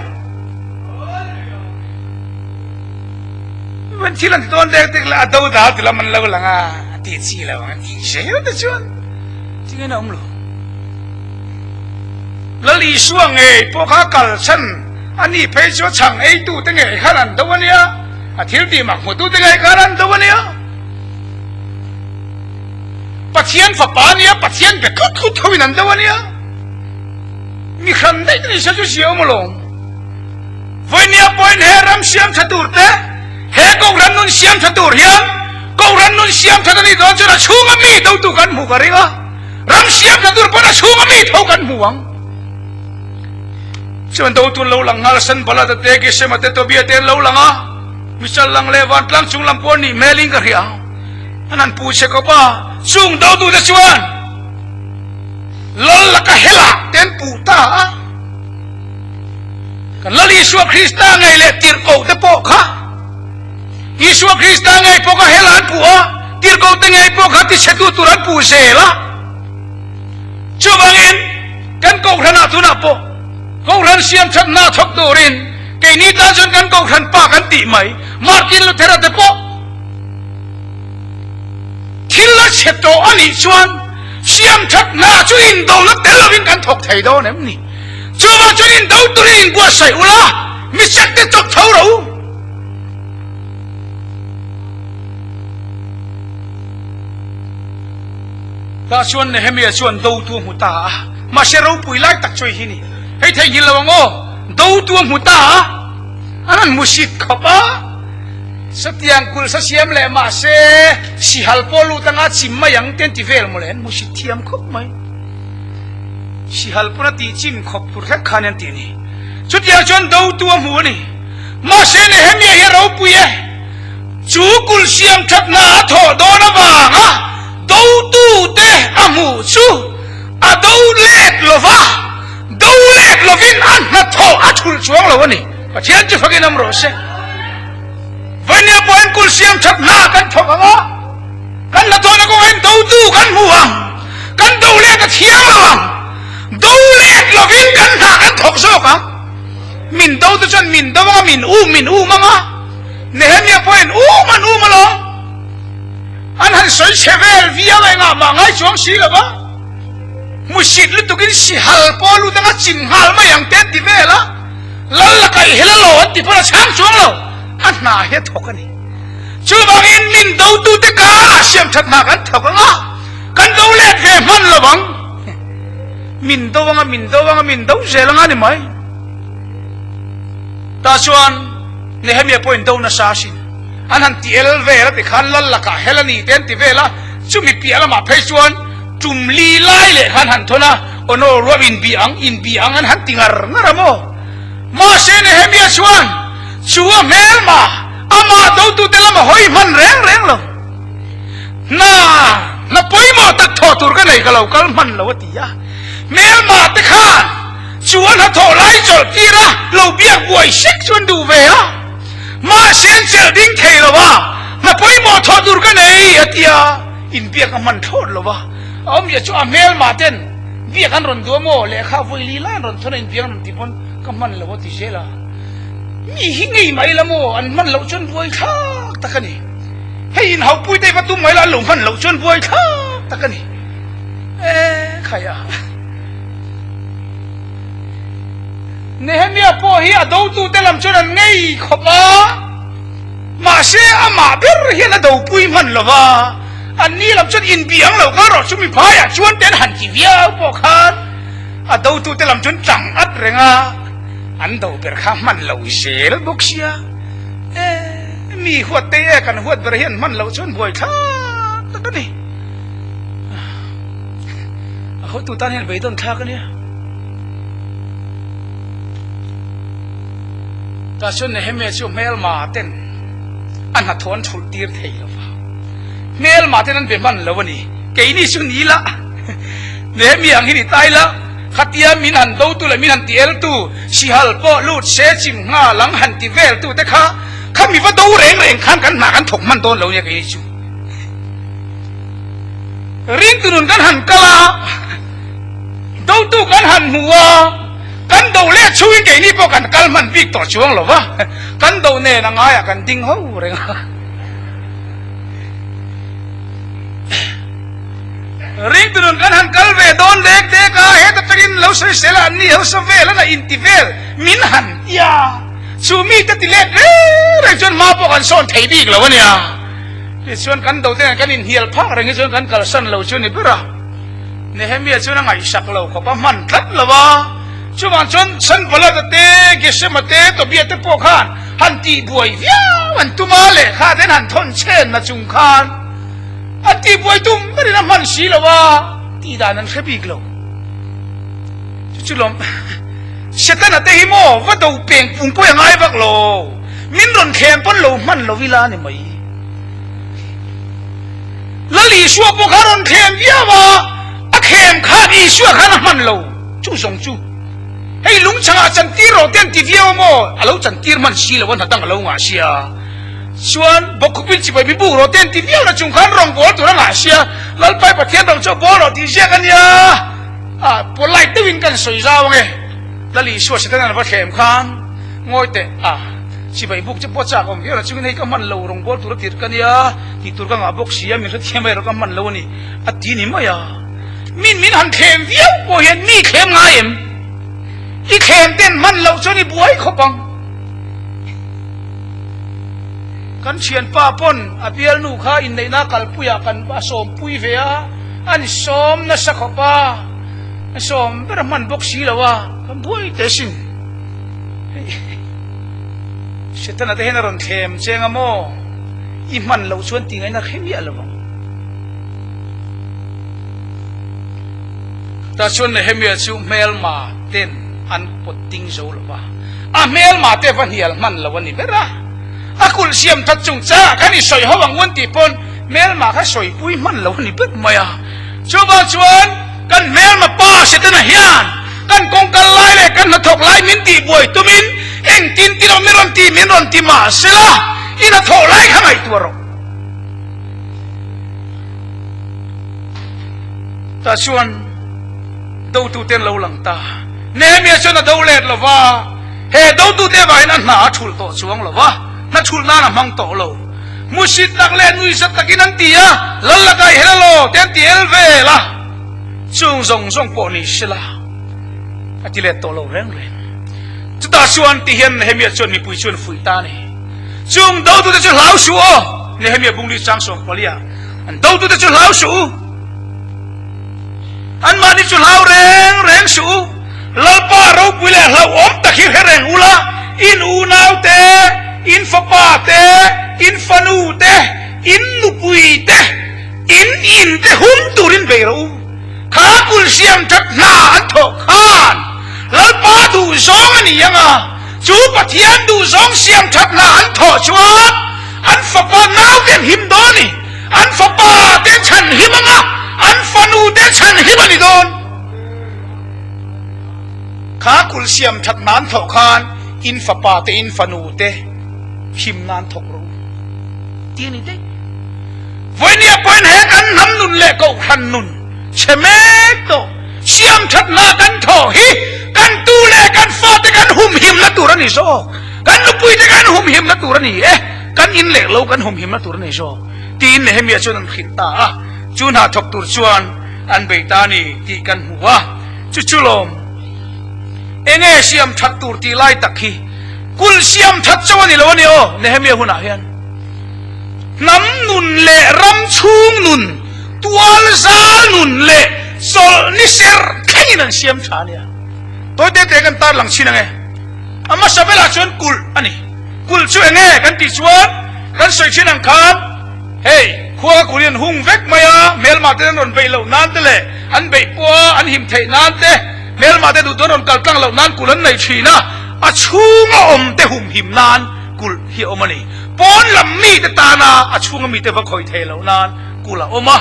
วันที่หลังที่ตอนเด็กๆละดูดาวที่ละมันเล่าหลังอ่ะตีชีแล้วงั้นที่เชื่อแต่ชวนจริงๆนะมึงละลิสวาไงพวกเขากัลชันอันนี้เพจว่าช่างไอ้ตู้ตั้งไงขนาดตัวเนี้ยอาทิตย์ที่มักหัวตู้ตั้งไงขนาดตัวเนี้ยปัจเจียนฝับปานี่ปัจเจียนแบบคุดทวินันตัวเนี้ยมีขันได้ที่ฉันจะเสียวมาลงวันนี้พอเห็นรัมเสียมชัดตัวเต้เฮก็รันนุนเสียมชัดตัวเฮียก็รันนุนเสียมชัดตัวนี้ตอนจะชูงมีตัวตุกันหมู่กันเองรัมเสียมชัดตัวพอจะชูงมีเท่ากันหมู่วังฉันตัวตุนเล่าหลังหาสันบลาตเตกิเสมาเตตัวเบียเตนเล่าหลังอ่ะมิฉะหลังเลวันหลังจุงลำพอนี่เมลิงกันเฮียอันนั้นผู้เชก็ป้าจุงตัวตุเดชวนลลละก็เฮล่าเต็นปูตากันลลิสวาคริสต์ไงเลติร์โกเตปอกค่ะยิสวาคริสต์ไงปอกเฮล่าปูอ่ะติร์โกเตไงปอกค่ะที่เชตุตุรันปูเซล่ะจูบังอินกันกงรันอาตุนาปอกงรันเสียมชัดนาทกโดรินเกนี่ตาจนกันกงรันปากันตีไหมมาร์ตินลูเทราเตปอทิลละเชตโตอันนี้ชวนเสียมชัดนาจุอินโดนับแต่เราวินกันถกไทยโดนนี่จูบจุอินโดตุรินกัวใส่อุลามิจักเตจบเท่าเราตาชวนเนี่ยมีชวนดูตัวมุตามาเชรูปุยไล่ตักช่วยที่นี่ให้เทยินระวังโอ้ดูตัวมุตาอันนั้นมุสิดขบ้าสัตยังกุลสัเสียมเลยมาเสสิฮัลโปลูตั้งอาชิมมายังเต็นที่เวลมาเลยมุสิดเทียมขบไหมสิฮัลโปนัดจิมขบปุระขานันตีนี่จุดยังชวนดูตัวมูนี่มาเสเนี่ยมีเฮรูปุยจูกุลเสียมชัดนาทอโดนบ้างอ่ะดูตูเตอมูจูอะดูเล็กโลวะดูเล็กโลวินอันนัทโตอัตุลช่วงละวันนี้ปัจจัยจะฟังน้ำร้อนเสวันนี้พอเห็นกุลเสียมชัดหน้ากันทว่ากันละตัวนักก็เห็นดูตูกันมัวกันดูเล็กกันเทียมละวังดูเล็กโลวินกันหน้ากันทกโซกันมินดูตัวฉันมินดูว่ามินอูมั้งอ่ะเนี่ยพอเห็นมันมาลงอันนั้นสวยเชฟเอลวิอาไว้งามาไงช่วงสีละวะมุสิดลุตุกินสิฮัลปอลุตั้งจิมฮัลมาอย่างเต็มที่เวละลัลละไก่เฮลโลติพระช่างช่วงเราอันน่าเฮ็ดถกกันนี่ชูบางอินมินดูตุเตกาเสียมชัดมากันถกกันอ่ะกันดูเล็กเฮมันละบังมินดูเจริญนี่ไหมตาชวนเนี่ยมีพอยดูน่าซาชินอันนั้นที่เอลเวลติขันลัลละกะเฮลนี่เต็นที่เวละจุมีเปียละมาเพชวนจุมลีไล่เลยหันทนะโอโนรัวอินบีอังอันหันติงาร์นารโมมาเซนเฮมีชวนชัวเมลมาอามาดูตุเตลมาหอยมันแรงลงน่าป่วยมาตัดทอตุรกันไหนก็เราก็มันละวะตียะเมลมาติขันชวนหัดทอไล่จอดกีระเราเบียกบวยเช็คชวนดูเวะมาเซนเจลดิ้งเทละวะน่าป่วยมาทอตุรกันไหนอะตียะอินเบียกมันทอดละวะอมอย่าชัวเมลมาเต้นเบียกันรอนตัวโมเลข้าวไฟลีลานรอนทนอินเบียกันที่พนก็มันละวะที่เชล่ะมีหิ้งไงไหมละโมอันมันเหลาจนบวยข้าตะกันนี่ให้อินเขาปุ้ยได้ประตูไหมละหลงมันเหลาจนบวยข้าตะกันนี่ใครอะเนี่ยมีอะพ่อเฮียดูตูเตลัมจนไงขบ้ามาเสียอามาเบรเฮียน่ะดูปุ้ยมันละวะอันนี้เราจะอินเบียงเราก็รอชุมิพายชวนเต้นหันจีเวียพวกขัน a do tu te lam chun chang at renga an do ber kha man lo sel bok sia mi huat te kan huat ber hian man lo chun boi tha ta ka ni a ho tu tan hian bei don tha ka ni ta chun ne heme chu mel ma ten an ha thon thul tir thei lo wa mel ma ten an be man lo ni ke ni chu ni la ne mi ang hi ni tai la khatia min han do tu la min han tiel tu si hal po lut se chim nga lang han ti vel tu te kha mi va do reng reng khan kan ma kan thok man don lo ne ke chu ring tu nun kan han kala do tu kan han huwa kan do le chuin ke ni po kan kal man bik to chuang lo wa kan do ne na nga ya kan ding ho reng ring tu nun kan han kal ve don lek te ka he ta takin lo se sela ni ho so ve la na intivel min han ya chu mi ta ti lek re chon ma po kan son thei bik lo wa nia ti chon kan do te kan in hial pha reng chon kan kal san lo chu ni bra ne he mi chu na ngai sak lo ko pa man tat lo wa chu man chon san pala te ge se ma te to bi te po khan han ti buai via an tu ma le kha den han thon chen na chung khan ati buai tum bari na man si lo wa ti da nan khabik lo chu lom setan ate hi mo wa do peng pung po ngai bak lo min ron khem pon lo man lo vila ni mai lali shuwa po kharon khem via wa a khem kha ni shuwa khan man lo chu song chu hei lung changa chan ti ro ten ti via mo alo chan tir man si lo wan hatang lo nga sia chuan bokupin chi bai bi bu ro ten ti via na chung khan rong bol tu na nga sia lal pai pathian rong cho bol ro ti sia kan ya a polai te win kan soi zaw nge lali shuwa setan na ba khem khan ngoi te si bai buk che po cha kom via na chung nei ka man lo rong bol tu ro tir kan ya ti tur ka nga bok sia mi ro thiam bai ro ka man lo ni a ti ni ma ya min han khem via po hian mi khem nga em i khem ten man lo cho ni buai kho pang kan chian pa pon apial nu kha in nei na kal puya kan ba som pui ve a ani som na sa kho pa som ber man bok si lawa kan buai te sin setan ate hen ron khem chenga mo i man lo chuan ti ngai na khem ya lawa ta chuan ne hem ya chu mel ma ten an potting zo lawa a mel ma te van hial man lawa ni bera akul siam that chung cha kani soi hawang wan ti pon mel ma kha soi pui man lawa ni bet maya chuba chuan kan mel ma pa se te na hian kan kong kal lai le kan na thok lai min ti boi tumin eng tin ti ro min ron ti ma sela ina thok lai kha ngai tu ro ta chuan do tu ten lo lang ta ne mi chuan na do let lo wa he do tu te vai na na thul to chuang lo wa na thul na na mang to lo musit tak le nui sat takin an ti a lal la kai hello ten ti el ve la chung zong po ni sila ati le to lo reng reng chu ta chuan ti hian he mi chuan mi pui chuan fui ta ni chung do tu te chu lau su o ne he mi bung li chang song polia an do tu te chu lau su an ma ni chu lau reng su lal pa ro pui le lau om takhir he reng ula in u nau te in fa pa te in fa nu te in nu pui te in te hum turin be ro kha kul siam that na an tho khan lal pa du zong ani yanga chu pathian du zong siam that na an tho chuan an fa pa nau ten him doni an fa pa te chan himanga an fa nu te chan himani don kha kul siam that nan tho khan in fa pa te in fa nu te him nan thok ro ti ni te voi ni apoin he kan nam nun le ko khan nun cheme to siam that na kan tho hi kan tu le kan fa te kan hum him na turani so kan nu pui te kan hum him na turani kan in le lo kan hum him na turani so tin ne hem ya chun an khin ta chun ha thok tur chuan an be ta ni ti kan huwa chu chulom enge siam that tur ti lai takhi kul siam that chawani lo ni o ne hem ya huna hian nam nun le ram chung nun tual zal nun le sol ni ser khay nan siam tha nia toy te te kan tar lang chin nge ama sabela chuan kul ani kul chu nge kan ti chuan kan soi chin ang khan hey khua kulian hung vek maya mel ma te non bei lo nan te le an bei po an him thei nan te mel ma te du don kal tlang lo nan kulan nei thina a chunga om te hum him nan kul hi omani pon lam mi te ta na a chunga mi te va khoi thei lo nan kula oma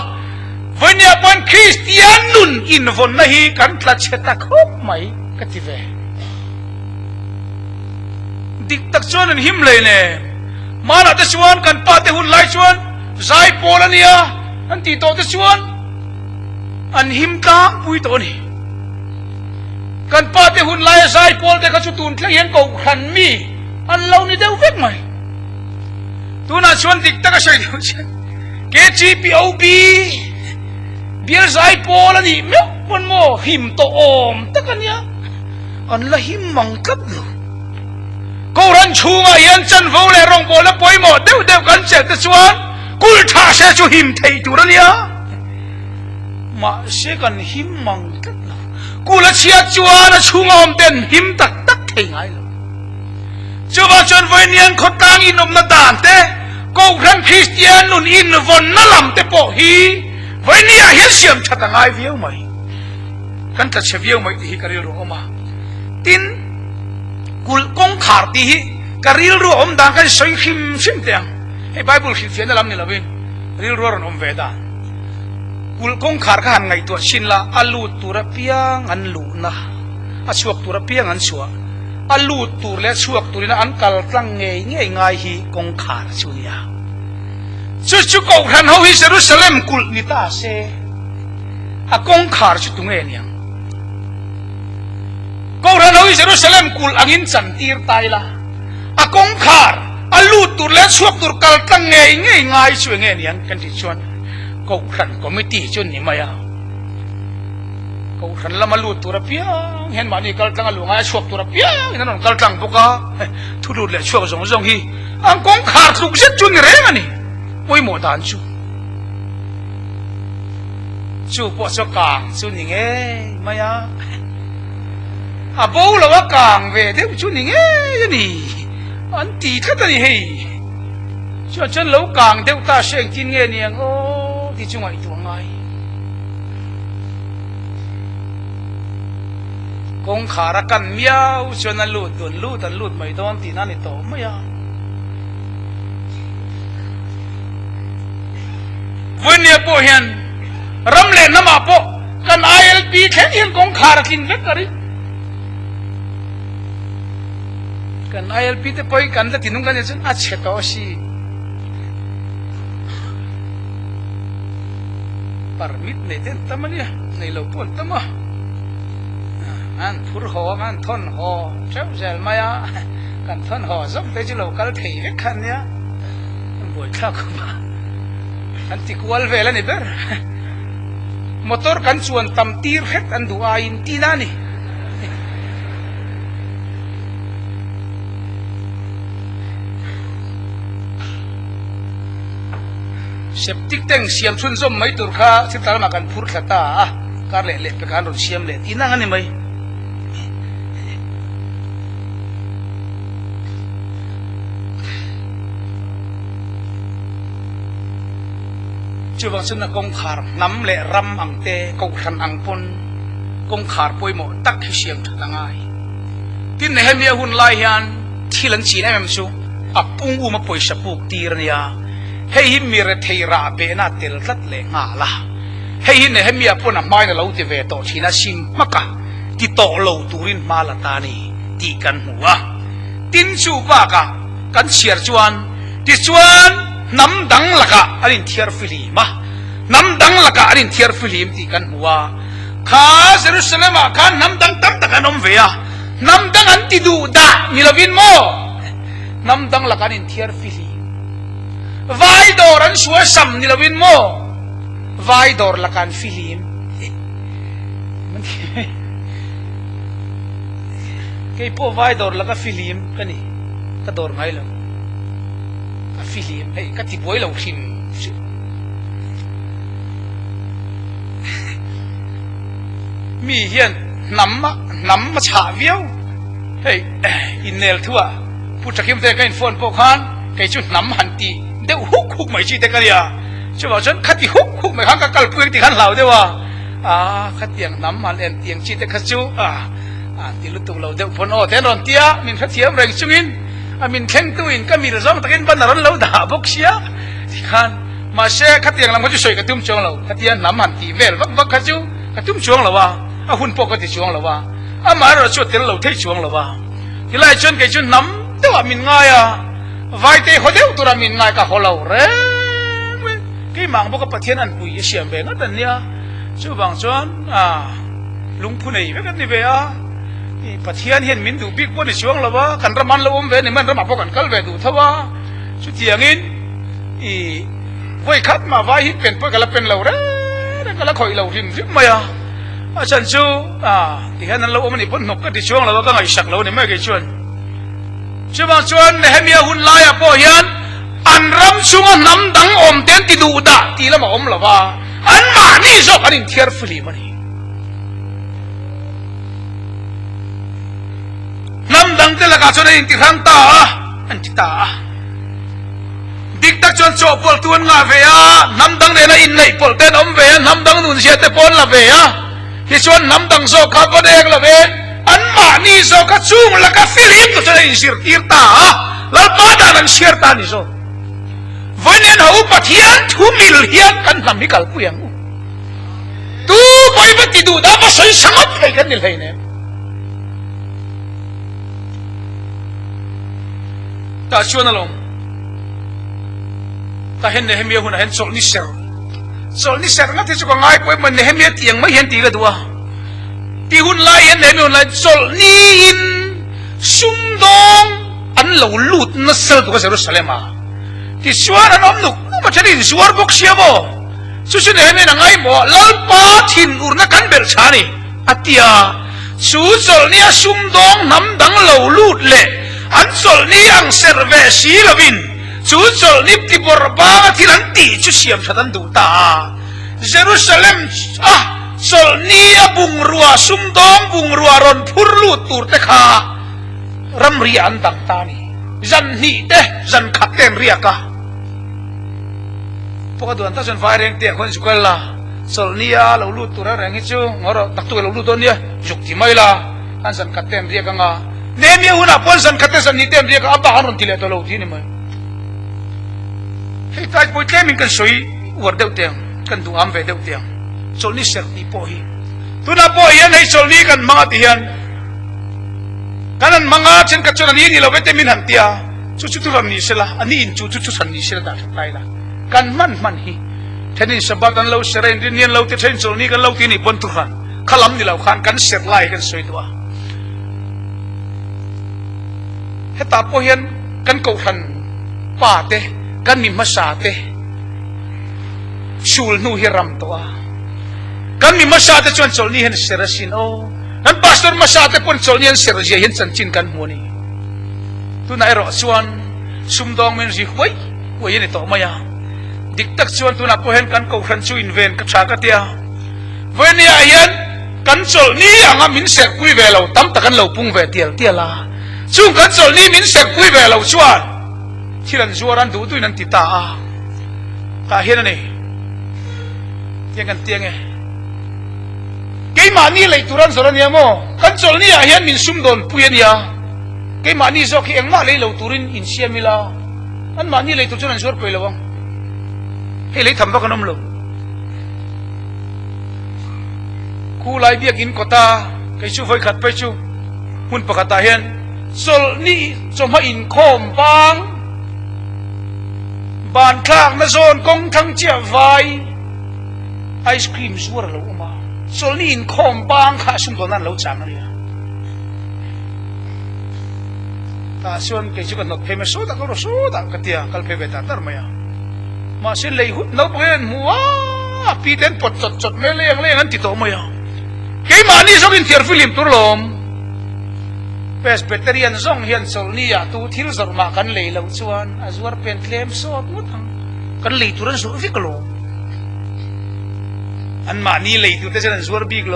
vanya pon Christian nun in von na hi kan tla cheta khop mai ka ti ve dik tak chuan an him le ne mana te chuan kan pa te hun lai chuan zai polania an ti to te chuan an him ta pui to ni kan pa te hun lai zai pol te ka chu tun thlang hian ko khan mi an lo ni deu vek mai tuna chuan dik tak a sai deu chen KGPOB biar zai pol ani me pon mo him to om takania an la him mang kap lo ko ran chunga yan chan vo le rong bola poi mo deu deu kan che te chuan kul tha se chu him thei tu rania ma se kan him mang kap lo kula chia chuan a chunga om ten him tak tak thei ngai lo chuwa chon voi nian kho tang in om na dan te ko ran Christian nun in von na lam te po hi voi nia hian siam thata ngai viau mai kan ta che viau mai hi karil ro oma tin kul kong khar ti hi karil ro om dang kan soi khim sim tiang he bible khil fian lam ni lovin ril ro ron om ve da kul kong khar ka han ngai to shin la alu tura piang an lu na a chuak tura piang an chua alu tur le chuak turina an kal tlang nge ngai hi kong khar chu nia chu ko han ho hi Jerusalem kul ni ta se a kong khar chu tunge niang ko ran ho hi Jerusalem kul angin chan tir tai la a kong khar alu tur le chuak tur kal tlang nge ngai chu nge niang kan ti chuan ko ran committee chun ni maya ko ran lama lu tur piang hen mani kal tlang lu ngai chuak tur piang nan kal tlang boka thu lu le chuak zong zong hi ang kong khar chu set chu ni re mani oi mo dan chu po cho kang chu ni nge maya a bo lo wa kang ve de chu ni nge ni an ti tha ta ni hei chu chen lo kang de ta sheng tin nge ni ang o ti chu ngai tu ngai kong khara kan miao chu na lut don lut an lut mai don ti na ni to maya vanya po hian ramle nama po kan ILP khen hian kong khar kin vek kari kan ILP te poi kan la tinung kan chen a che to si permit ne ten tamania nei lo pon tama an phur ho an thon ho chau zel maya kan thon ho zom te chi lo kal thei vek khan nia boi kha ko ba anti kual vela ni ber motor kan chuan tam tir het an du a in tina ni septic tank siam chun zom mai tur kha sital ma kan phur thata kar le le pe kan ron siam le tina ngani mai chuwang chun na kong khar nam le ram ang te ko khan ang pon kong khar poi mo tak hi siam thata ngai tin ne hemia hun lai hian thilan chi na mem chu apung uma poi sapuk tir nia hei hi mi re thei ra be na tel lat le nga la hei hi ne hemia pon a mai na lo ti ve to thina sim maka ti to lo turin ma la ta ni ti kan huwa tin chu ba ka kan chiar chuan ti chuan nam dang laka alin thiar film nam dang laka alin thiar film ti kan huwa kha Jerusalem kha nam dang tam ta kanom ve ya nam dang an ti du da milovin mo nam dang laka alin thiar film vai dor an suwa sam milovin mo vai dor lakan film kay po vai dor laka film kani ka dor ngai lo film hey kati boy lo him มีเฮียนน้ำมาฉาเวียวเฮ้ยอินเนลทั่วผู้จักยิ้มเตะกันฝนพวกฮันไก่ชุดน้ำหันตีเดี๋ยวฮุกไม่ชีเตะกันเนี่ยช่วยบอกฉันขัดที่ฮุกไม่ฮันกับกัลปุยที่ขันเหล่าเดียวว่าขัดเตียงน้ำมาเล่นเตียงชีเตะขัดจูที่ลุตุเราเดี๋ยวฝนเต้นรอนเตียมินขัดเทียมแรงจุงินมินแข็งตัวอินก็มีระซอมตะกินบันนันเราด่าบกเชียที่ขันมาเช่ขัดเตียงเราก็จะช่วยกระตุ้มช่วงเราขัดเตียงน้ำหันตีเวลวักขัดจูกระตุ้มช่วงเราว่าหุ่นปกติช่วงเราว่ามาเราช่วยเตียงเราเที่ยวช่วงเราว่าที่ไรจนไก่จนน้ำตัวมินง่ายไว้เตะหัวเดียวตัวมินง่ายกับหัวเราเร่กี่มังบอกกับประเทศนั้นคุยเสียงเบงนั่นเนี่ยช่วยบางส่วนลุงพูดในเวกันนี่เว้ยประเทศเห็นมินดูบิ๊กบนในช่วงเราว่ากันระมันเราเว้ยในมันระมันพวกกันกัลเวดูทว่าชุดเตียงอินไว้คัดมาไว้หินเป็นพวกกันละเป็นเราเร่กันละคอยเราหินริมไหมฉันชูที่นั่นเราไม่ได้พ้นหนกก็ที่ช่วงเราก็ไงสักเราเนี่ยไม่กี่ชวนช่วงบางชวนเฮมีหุ่นลายพ่อเฮียนอันรำช่วงน้ำดังอมเต้นที่ดูด่าที่ละมาอมละว่าอันมานี่ชอบอันนี้เทียร์ฟลีมันนี่น้ำดังเตละกาชวนอินที่ทางตาอันที่ตาดิกตักชวนโจปอลตัวงาเวียน้ำดังเนี่ยนะอินในปอลเต้นอมเวียน้ำดังนุ่นเสียแต่ปอลละเวียที่ชวนน้ำดังโซขับเด็กละเวียอันมานี่โซกัดซุ่มละกับฟิลิปตัวชวนอินสิร์ตีร์ตาแล้วมาดานันสิร์ตานี่โซวันนี้เราปัทยันทุ่มิลเฮียนกันทำให้กัลปุยังตูไปปฏิดูดามาใส่สังกัดให้กันนี่เลยเนี่ยแต่ชวนนั่นลงแต่เห็นเนเฮมียหุ่นเห็นโซลนิเซอร์งั้นที่สุดก็ง่ายไปมันเนเฮมียเตียงไม่เห็นตีกันตัวที่หุ่นไล่เห็นเนเฮมีหุ่นไล่โซลนีอินซุ่มดองอันเหล่าลูดนัสเซลตัวก็เซรุสเลมาที่สวรรค์น้ำนุกมันจะได้สวรรค์บกเชียบ่สุดสุดเนเฮมียนั่งไงบ่ลัลปาทินอุรนักกันเบลชานีอัตยาสุดโซลนีซุ่มดองน้ำดังเหล่าลูดเละอันโซลนีอังเซอร์เวชีลวินจูโซลนิปติบอร์บาที่นั่นตีจุเสียมชัดันดูตาเยรูซาเล็มโซลนีบุงรัวซุมดองบุงรัวรอนพูรลูตูร์เตคารำเรียนต่างตานีจันนี่เตจันขัดเต็มเรียกะพวกตัวนั้นถ้าฉันไฟแรงเตี้ยคนสุกละโซลนีเราลูตูร์แรงฮิจูงอร์ตักตัวเราลูตัวนี้จุกที่ไม่ละอันฉันขัดเต็มเรียกงาเนมีหุ่นอ่ะพอฉันขัดเต็มฉันนี่เต็มเรียกอับบ้านรุ่นที่เลี้ยตัวเราที่นี่มั้ยให้ตายป่วยแค่มินกันสวยวัดเดียวเตียงกันดูอัมเวเดียวเตียงโซลนี่เสร์นี่ป่วยตัวน่ะป่วยยันให้โซลนี่กันมังอาทิยันกันนั้นมังอาฉันกัดจนอันนี้นี่เราเวทมินหันเตียชุดตัวนี้เสละอันนี้อินชุดสันนี่เสละได้ทั้งหลายละกันมันฮีแทนนี่สบัดกันเราเสร็จเรียนเราที่เทนโซลนี่กันเราที่นี่บนทุกขันขลังนี่เราขันกันเสร็จไล่กันสวยตัวให้ตาป่วยยันกันเก่าทันป่าเตกันมีมาสาเตชูลนูฮิรัมตัวกันมีมาสาเตจวนโซลนี่เห็นเสรสินโอนั้นพาสตอร์มาสาเตปนโซลนี่เห็นเสรเจียเห็นสันจินกันหัวนี่ตัวนายรอชวนซุมดองมันริไว้ยันต่อมาอย่างดิกตักชวนตัวนักเห็นกันเขาขันชูอินเวนกับชากติยาวันนี้เห็นกันโซลนี่ยังมินเสกคุยเวลาตั้มตะกันเราปุ่งเวเตียละช่วงกันโซลนี่มินเสกคุยเวลาชวนที่นั่นชัวรันดูตัวนั้นติดตาเห็นนี่ยังกันเตียงไงเกี่ยมานี่เลยตุรันสระเนี่ยมั้งกันโซลนี่เห็นมินซุ่มโดนปุยเนี่ยเกี่ยมานี่โซกี้เอ็งมาเลยเราตุรินอินเชียมิลาอันมานี่เลยตุจุนันชัวร์ไปแล้ววังให้เลยทำบ้าขนมลงคู่ไล่เบียกินกตาเกี่ยชูไฟขัดไปชูหุ่นปกติเห็นโซลนี่สมัยอินคอมบังบานคลางมาโซนกงทั้งเจ้าไฟไอศครีมสวยเราออกมาโซลนี่อินคอมบางข้าชุมตัวนั้นเราจังเลยแต่ส่วนเกี่ยวกับนกเพมาสู้ตะก็รู้สู้ตะก็เตียกัลเพเบต้าตร์มาอย่างมาสิเลยหุ่นนกเพนมัวปีเต็นปดจดไม่เลี้ยงอันติดตัวมาอย่างเกี่ยมานี่ส่งอินเทอร์ฟิลิมตัวลมเปสเบตเตอรี่อันส่งเฮียนโซลนี่อะตูทิลส์ออกมากันเลยเราชวนอาจว่าเป็นเคลมสดมุดกันเลยตัวนั้นสุดฟิกโล อันมานี่เลยตัวเจ้าหน้าสวรบิกโล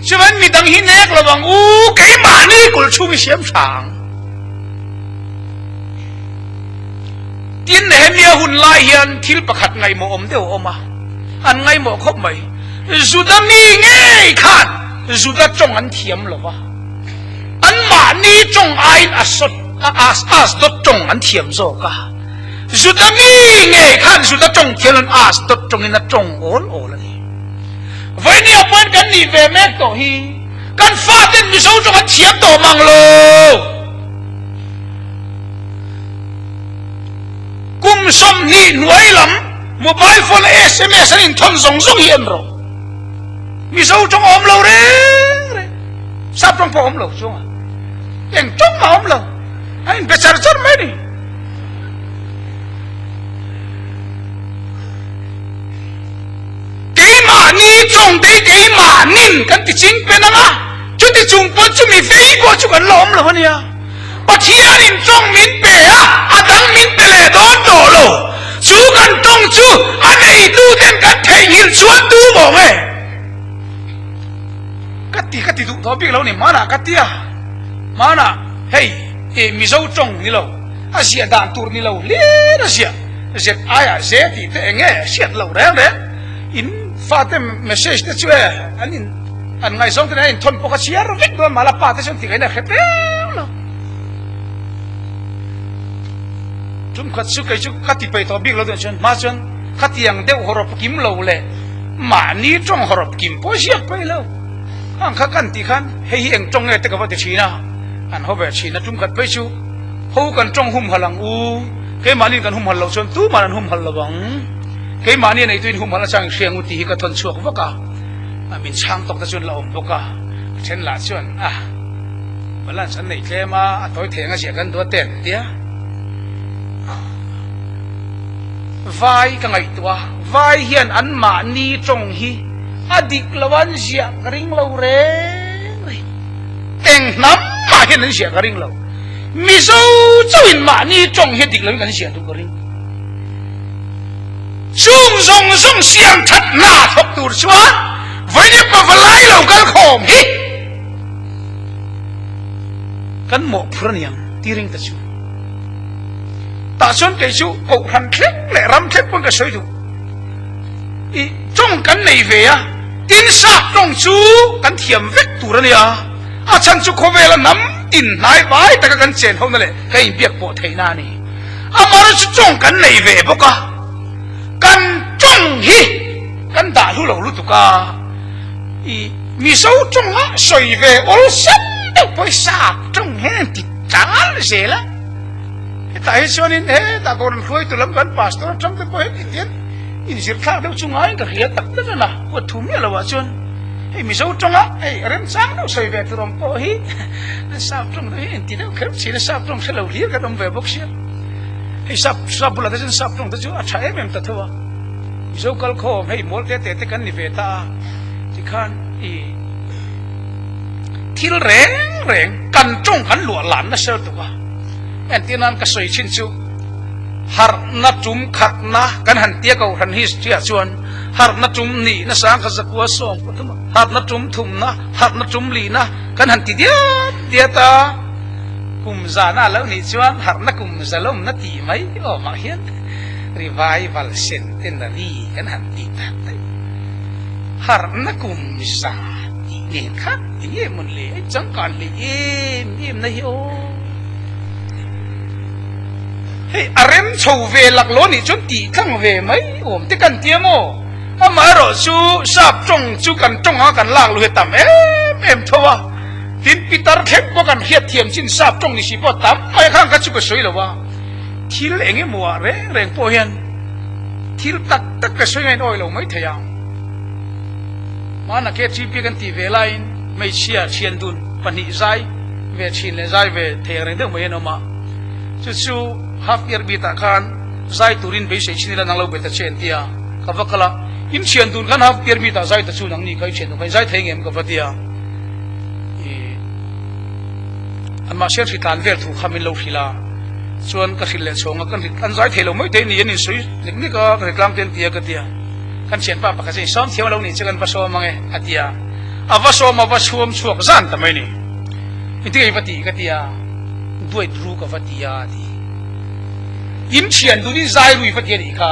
ใช่ไหมมีดังหินเอกระวังอู้เก๋มานี่กุลชูมิเสียมฉางทีนเห็นเมียหุ่นลายเฮียนทิลประคัดไงโมอมเดียวออกมาอันไงโมคบไหมสุดามีไงขันสุดาจงอันเทียมหรอวะอันมานี่จงไออัศดอัศดจงอันเทียมโซกะสุดามีไงขันสุดาจงเทียมอัศดจงอินะจงโอนโอละนี่วันนี้เปิดกันนี่เวเมกโตฮีกันฟาดเต็มมิโซจงอันเทียมโตมังโลกุมสมนี่หน่วยลำโมบายโฟนSMS นี่ทนส่งเฮียนเรามิโซจงอมเราเร่ทราบจงพออมเราจงเอ็งจงมาอมเราให้เป็นเจอร์ไหมนี่เกมานี่จงได้เกมานินกันที่จริงเป็นอะไรจุดที่จงปนจุมีเฟย์ก็จุกันล้อมเราเนี่ยปัจจัยนินจงมินเปะอาดังมินเปเลยโดนโดโลจูกันจงจูอันนี้ดูเต็มกันเพลงหินชวนดูบอกไงกัตติดูทอปิกเราเนี่ยมานะกัตติอะมานะเฮ้ยมิโซจงนี่เราอาเซียด่านตูร์นี่เราเลี้ยเสียอายเสียที่แต่เงี้ยเสียเราเร่งเร่งอินฟาเต็มเมสเซจที่ช่วยอันไงส่งที่ไหนทนปกติเสียเราเล็กด้วยมาละป้าที่ส่งที่ไหนเนี่ยเข็ดแล้วจุ่มขัดสุกไอจุขัดที่ไปทอปิกเราเดินชนมาชนขัดที่ยังเดียวหอบกิมเราเลยมานี่จงหอบกิมพอเสียไปแล้วอันข้ากันที่ขันเฮียงจงเงยแต่กับว่าที่ชีนะอันเขาแบบชีนะจุ่มขัดไปชูเขากันจงหุ่มหลังอูเคยมานี่กันหุ่มหลังชนตู้มานั่นหุ่มหลังเคยมานี่ในตัวหุ่มหลังช่างเชียงอุติก็ทนชั่วก็กะมินช่างตกตะชนละอมก็กะเช่นละชนเวลาฉันในเคมาตัวเถียงเสียกันตัวเต้นเดียวายกันไงตัววายเฮียนอันมานี่จงฮีอดีตละวันเสียกริ่งเราเร่แต่งน้ำมาเห็นนั่นเสียกริ่งเรามิโซเจ้าอินมานี่จงเห็นดิกเรากันเสียตุกริ่งซุ่งเสียงทัดหน้าทบตูดชัววันนี้ปะฟลายเรากันขมฮิกันหมกพระเนียงตีริงตะชูตาชนเกจูกุรันเคล็ดและรำเคล็ดปนกับสวยดูอีจงกันในเวียตินสาจงจูกันเทียมเวกตูระเนี่ยอาฉันจูโคเวลน้ำตินนายไว้แต่กันเจนเขานั่นแหละก็อินเบียกโปเทนานี่อามารุจงกันในเวียบอกกันจงฮีกันด่าลูเราลุตุกาอีมิโซจงอ่ะสวยเวอลสันเด็กไปสาจงเห็นติดจังเสียละแต่เหตุส่วนนี้แต่ก่อนคุยตุลากันพาสต์จังแต่พอเห็นอีกทีอินสิร์ข้าวเดี๋ยวจุงไอ้ก็เหี้ยตักตั้งนะว่าทุ่มเนี่ยละว่าชนมิโซจงอ่ะเริ่มสร้างเราใส่เวทรวมพอฮีทราบจงเลยอินที่เดียวเข้มสีทราบจงเฉลียวเลี้ยกันรวมเวบุกเสียทราบบุลาเดนทราบจงแต่จู่อาชัยเอ็มตัดหัวมิโซกัลโคมอลเตะกันนิเวตาที่ขันทิลเร่งกันจงกันหลวหลานนะเชื่อตัวเอ็นที่นั่นก็สวยชินชูฮาร์นัดจุมขัดนะกันหันเตี้ยเขาหันฮิสเทียชวนฮาร์นัดจุมนี่นะสังกัจกัวส่งก็ทำฮาร์นัดจุมทุ่มนะฮาร์นัดจุมลีนะกันหันติเดียตากุมจานะแล้วนี่ชวนฮาร์นัดกุมจาลมนัดตีไหมโอ้มาเห็นรีไววัลเซนเทนารีกันหันติตัดฮาร์นัดกุมจานี่ครับนี่มันเลยจังกันเลยเอ็มนะฮิโอเฮ้ยอารมณ์โชว์เวลักล้นี่จนตีข้างเวไหมโอ้มที่กันเทียมโอ้อามารอชูทราบจงจูกันจงหากันลากลุยตามเอ็มทัวทินปีตาร์เข้มพวกกันเฮียเทียมชินทราบจงนี่สิพอตามไม่ข้างกันจูก็สวยแล้ววะทิลเองมัวเร่งพอเห็นทิลตักก็สวยไงโอ้ยเราไม่เทียมมานักเก็ตชีพีกันตีเวลัยไม่เชียนดุนปนิใจเวชินเลยใจเวเทียงเรื่องไม่เห็นออกมาจู่half year bita kan zai turin be se chinila nang lo be ta chen tia ka vakala in chen dun kan half year bita zai ta chu nang ni kai chen kai zai theng em ka vatia e amma sher si tan ver thu khamin lo khila ส่วนกระสินเลชงกันอันใจเทลไม่เทนี่ยันนี่สุยนี่ก็กระกลางเตียนเตียกันเตียกันเชียนป้าปากกาเสียซ้อมเที่ยวเรานี่จะกันผสมมั้งไงอัดเตียผสมช่วงสั้นทำไมนี่อินที่ไอ้ปฏิกันเตียด้วยรู้กับปฏิยาดียิมเชียนดูนี่ใจรู้ปฏิยาดีค่ะ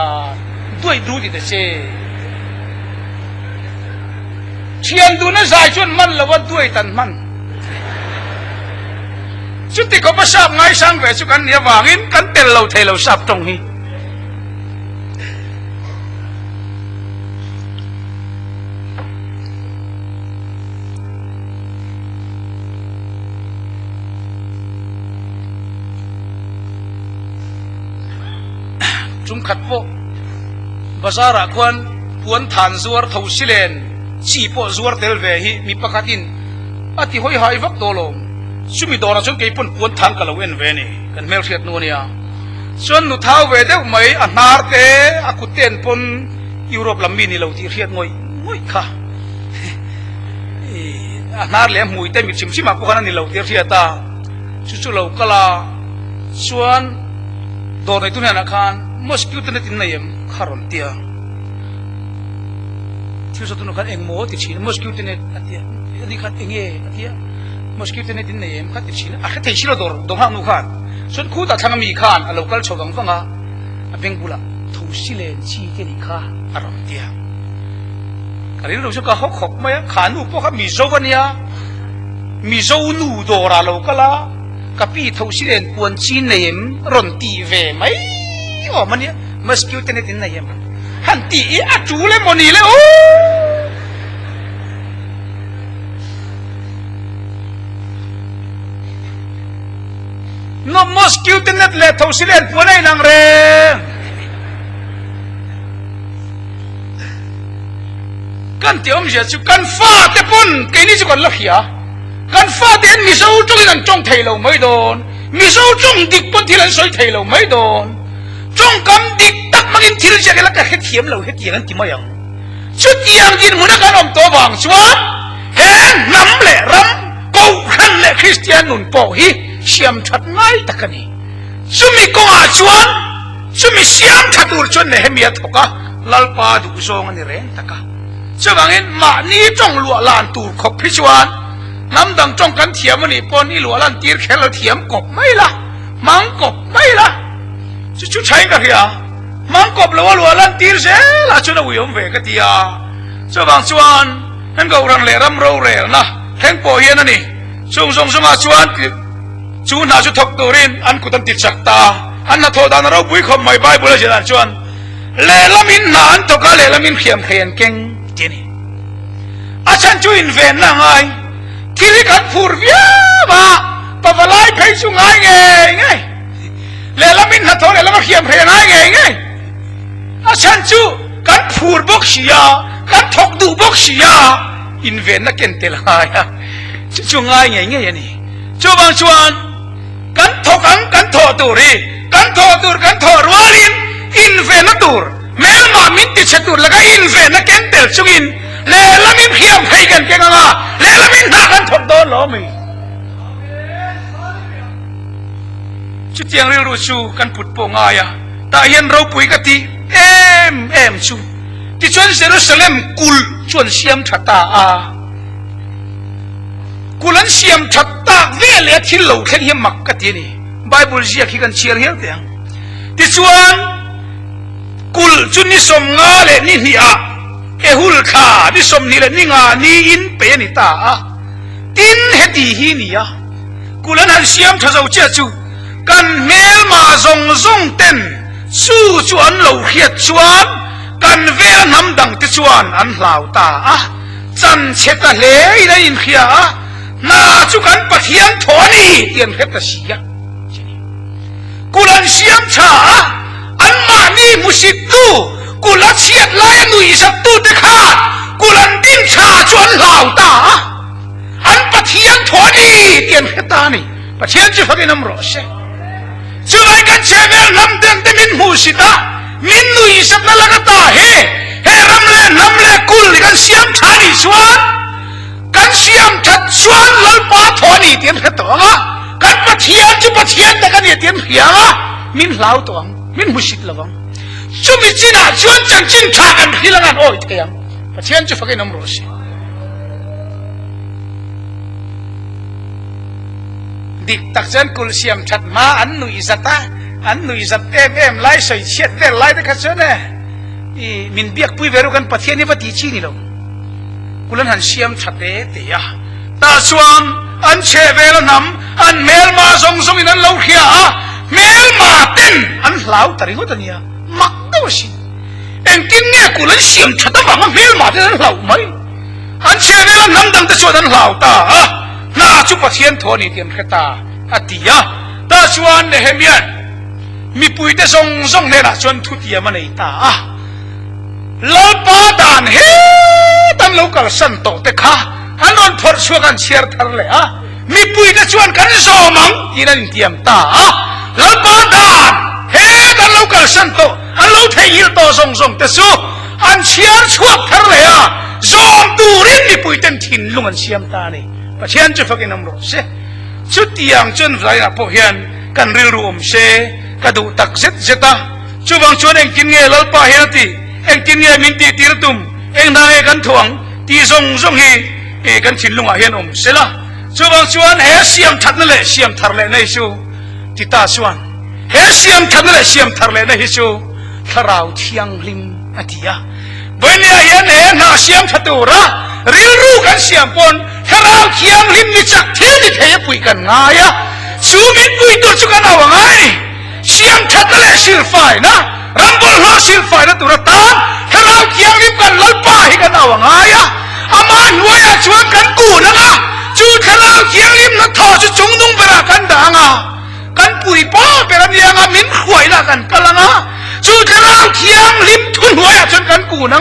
ด้วยรู้ดีแต่เช่เชียนดูนั่นใจชวนมันแล้วว่าด้วยตันมันจุดที่เขาประสาบง่ายสังเวชกันเนี่ยวางินกันเตลเราเทเราสับตรงนี้จุ่มขัดโป๊ะภาษาละควันพวนฐานซัวร์ทาวซิเลนชีโปซัวร์เทลเวฮีมีปะกัดินอธิหอยหายวักโตลมชุมิดอร์ชนเกี่ยปนพวนฐานกะลาเวนเวนี่กันเมลเชียดโนเนียส่วนนุท้าเวเดวไม่อันนาร์เตอคุเตนปนยุโรปลำมีนี่เราที่เรียดงอยค่ะอันนาร์เลี้ยมวยเตมิชิมมาพวกนั้นนี่เราที่เรียดตาชุเรากะลาส่วนดอร์ในตุนยาคารมอสกิวตันตินนายมคารอนเตียที่สุดนุกันเองโมติชินมอสกิวตันอันเตียอันนี้ขัดเองอันเตียมอสกิวตันตินนายมขัดติชินอ่ะขัดติชินเราดองห้างนุขัดส่วนคู่ตัดทางมีขานเราก็ชอบฟังอ่ะเป็นบุละทุสิเลนชีเกนิคาอารมณ์เตียการนี้เราจะก็ฮอกไหมขานูพวกเขามีโซกันเนี่ยมีโซนูดอราเราก็ละกับพี่ทุสิเลนควรชีเนมรอนตีเวไหมโอ้มันเนี่ยมอสกิวตันตินนายมฮันตีอาจูเลมอนีเลยโอ้นมสกิวตินเน็ตเลทเอาสิเลนพวนัยนางเรกันเที่ยวมีเจ้าจุกันฟ้าเตปุ่นแค่นี้จุกันลักเหียกันฟ้าเตียนมิโซจงกันจงเทเราไม่โดนมิโซจงดิกปุ่นที่เราสวยเทเราไม่โดนจงกำดิกตักมักินที่เราจะกันลักเฮ็ดเทียมเราเฮ็ดอย่างนั้นที่ไม่ยังชุดยังกินมุนกันอมตัวบางส่วนเห็นน้ำเละรำกูขันเละคริสเตียนนุนโปฮีเชียมชัดง่ายตะกันนี่ซุมิกงอาชวนซุมิเชียมชัดอุรชวนเนี่ยเฮมียทกะลัลปาดุซองนี่เรนตะกะจะบางเห็นมานี่จงลัวลานตูขบพิชวนน้ำดังจงกันเทียมมันนี่ปนนี่ลัวลานตีร์แค่เราเทียมกบไม่ละมังกบไม่ละชุดใช้กันเฮียมังกบลัวลานตีร์เสละชวนวิยมเวกตียจะบางชวนนั่นก็รังเลรำโรเรนะแข่งโปเฮียนั่นนี่ส่งมาชวนจูน่าจะทบตัวรินอันกุตันติดสักตาอันน่าโทษอันเราบุยคำไม่ใบบุญเลยจีนชวนเลลามินนานตกะเลลามินเขียมเขียนเก่งเจนี่อาจารย์จูอินเวนละไงที่ริกันฟูร์เวียมาปะวลายเพย์ชุงไงเลลามินน่าโทษเลลามินเขียมเขียนไงอาจารย์จูกันฟูร์บกชียากันทกดูบกชียาอินเวนนักเก่งเตละไงชุงไงยันนี่จูบางชวนกันทกันทอตูรีกันทอตูร์กันทอรวาลินอินเวนตูร์เมลมามินติชตูร์แล้วก็อินเวนนักเก็นเตลชุกินเลลามินเขียมให้กันเก่งอ่ะเลลามินนักกันทอโดนล้อมีชุดยังเรียรู้ชูกันปุดโปงายะแต่ยันเราปุยกติเอ็มชูที่ชวนเซรุสเลมกุลชวนเชียมทัตตากุลันเชียมทัดตากเวลาที่เราแค่เฮียมักกะตีนี่ไบเบิลเสียขี้กันเชียร์เฮียเตียงที่ส่วนกุลจุนนิสมงาเลนี่ฮีอาหุลขานิสมนี่เลนี่งานี่อินเปนิตาตินเฮตีฮีนี่ยกุลันหันเชียมทัดเอาเจ้าจูกันเมลมาซงเต็นสู้ชวนเราเฮียชวนกันเวลน้ำดังที่ชวนอันเหล่าตาจันเชตเลย์ได้ยินเฮียน่าจุกันปะเทียนถอนี่เตียนเพชรเสียกุลันเสียมชาอันมานี่มุสิตูกุลันเชียดลายนุยสัตตูเดขากุลันดินชาจวนเหล่าตาอันปะเทียนถอนี่เตียนเพชรตานี่ปะเทียนจะฟังน้ำรอเสจะไอ้กันเชเวลน้ำเดินแต่มินมุสิตามินนุยสัตนั่นละก็ตาเฮรำเล่น้ำเล่กุลกันเสียมชาดิชวนกันเสียมชัดชวนลัลปาถอนี่เตียนเพชรตัว กันปะเทียนจุปะเทียนแต่กันเนี่ยเตียนเหียงอ่ะมินเหลาตัวมินมุสิตละวังจุมิจิน่ะชวนจังจินทากันพิลังกันโอ้ยเทียงปะเทียนจุฟักน้ำโรสิดิกตักจันกุลเสียมชัดมาอันนุยจัตตาอันนุยจัตเอ็มไล่ใส่เช็ดเวลไล่ตะขัดเจ้าเนี่ยมินเบียกปุยเวรุกันปะเทียนนี่ว่าดีชีนี่ลงกุลันหันเสียมชัดเตะตาชวนอันเชเวลนำอันเมลมาส่งส่งอินันเล่าเขียเมลมาเต้นอันเหลาตริหุตันยามักตัวสิเอ็งกินเนี่ยกุลันเสียมชัดตะว่าเมลมาเต้นเหลาไหมอันเชเวลนำดังตะชวนอันเหลาตาน่าจุปะเทียนโทนี่เตียนขตาอติยาตาชวนเนเฮมียนมีปุยเตส่งส่งเนี่ยนะชวนทุติยมันไอตาลาปาดานเฮตันลูกสันโตเตค่ะอันนั้นพอชวนกันเชียร์ทะเลมีปุยเตชวนกันโซมังอีนั่นเตียมตาลาปาดานเฮตันลูกสันโตอันลูกเทียโตส่งเตสูอันเชียร์ชวกทะเลโซมตูรินมีปุยเตนทินลุงอันเชียมตานี่ปะเชียนจะฟักน้ำร้อนเสชุดที่ยังจนไรนะพวกเฮียนกันริรวมเสกระดูตักเจ็ดตาชูบังชวนเองกินเงี้ยลลปะเฮียตีเองกินเงี้ยมินตีตีระตุมเองนายกันถ่วงตีส่งฮีเอกันชินลุงอาเฮียนเสละชูบังชวนเฮเสียมทัดนั่นแหละเสียมทัดเลยในชูติตาชวนเฮเสียมทัดนั่นแหละเสียมทัดเลยในชูทาราวเทียงลิมอธิยาวันนี้เฮียนเฮน่าเสียมทัดตัวระริรู้กันเสียมปนทาราวเทียงลิมนี่จักเทียนนี่เทียปุยกันง่ายชูมินปุยตัวชุกันเอาไงเสียมทัดนั่นแหละสิลไฟนะรำบอลหัวสิลไฟนะตัวตาทาราวเทียงลิมกันลลป้าให้กันเอาไงอามันวัยชวนกันกูนะจูทาราวเทียงลิมนะทอจะจงนุ่งเปรากันด่างกันปุยป้อเปรันยังมินขวยละกันกันละจูทาราวเทียงลิมทุนวัยชวนกันกูนะ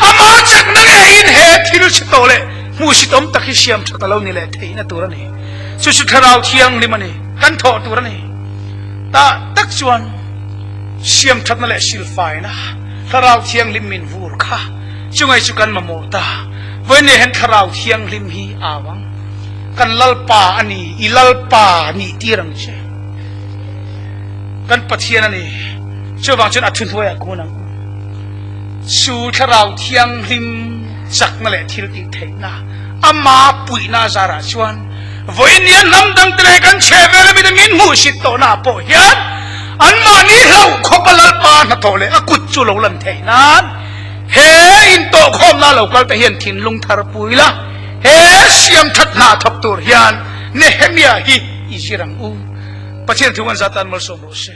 อามาจากนั่งอินเหตุที่รู้ชิโตเลยมูชิตอมตะคิเชียมชัตเล่านี่แหละเทนะตัวนี้สุดทาราวเทียงลิมันนี่กันทอตัวนี้ตาตักชวนเชียมชัตนั่นแหละสิลไฟนะทาราวเทียงลิมินวูร์ค่ะจงไอจุกันมาโมตาวันนี้เห็นทาราวเทียงลิมฮีอาวังกันลลปาอันนี้อีลลปานี่ตีรังเชกันปะเทียนอันนี้เชื่อว่าจนอัดทุนหัวกูนังสู่ทาราวเทียงลิมจักนั่นแหละที่เราติดเทนะอามาปุยนาจาราชวนวันนี้น้ำดังเตะกันเชเวรมิดมินมูสิโตนาโปเฮียนอันมานี่เราขบลปานาโตเลยกุดจุลลันเทนั้นเฮอินโตขอมนาเราก็ไปเห็นทินลุงทารปุยละเฮเสียมทัดนาทับตัวเฮียนเนเฮมียาฮีอิจิรังอูปัจเจกทุกวันจัตตันมัลสมโรเซ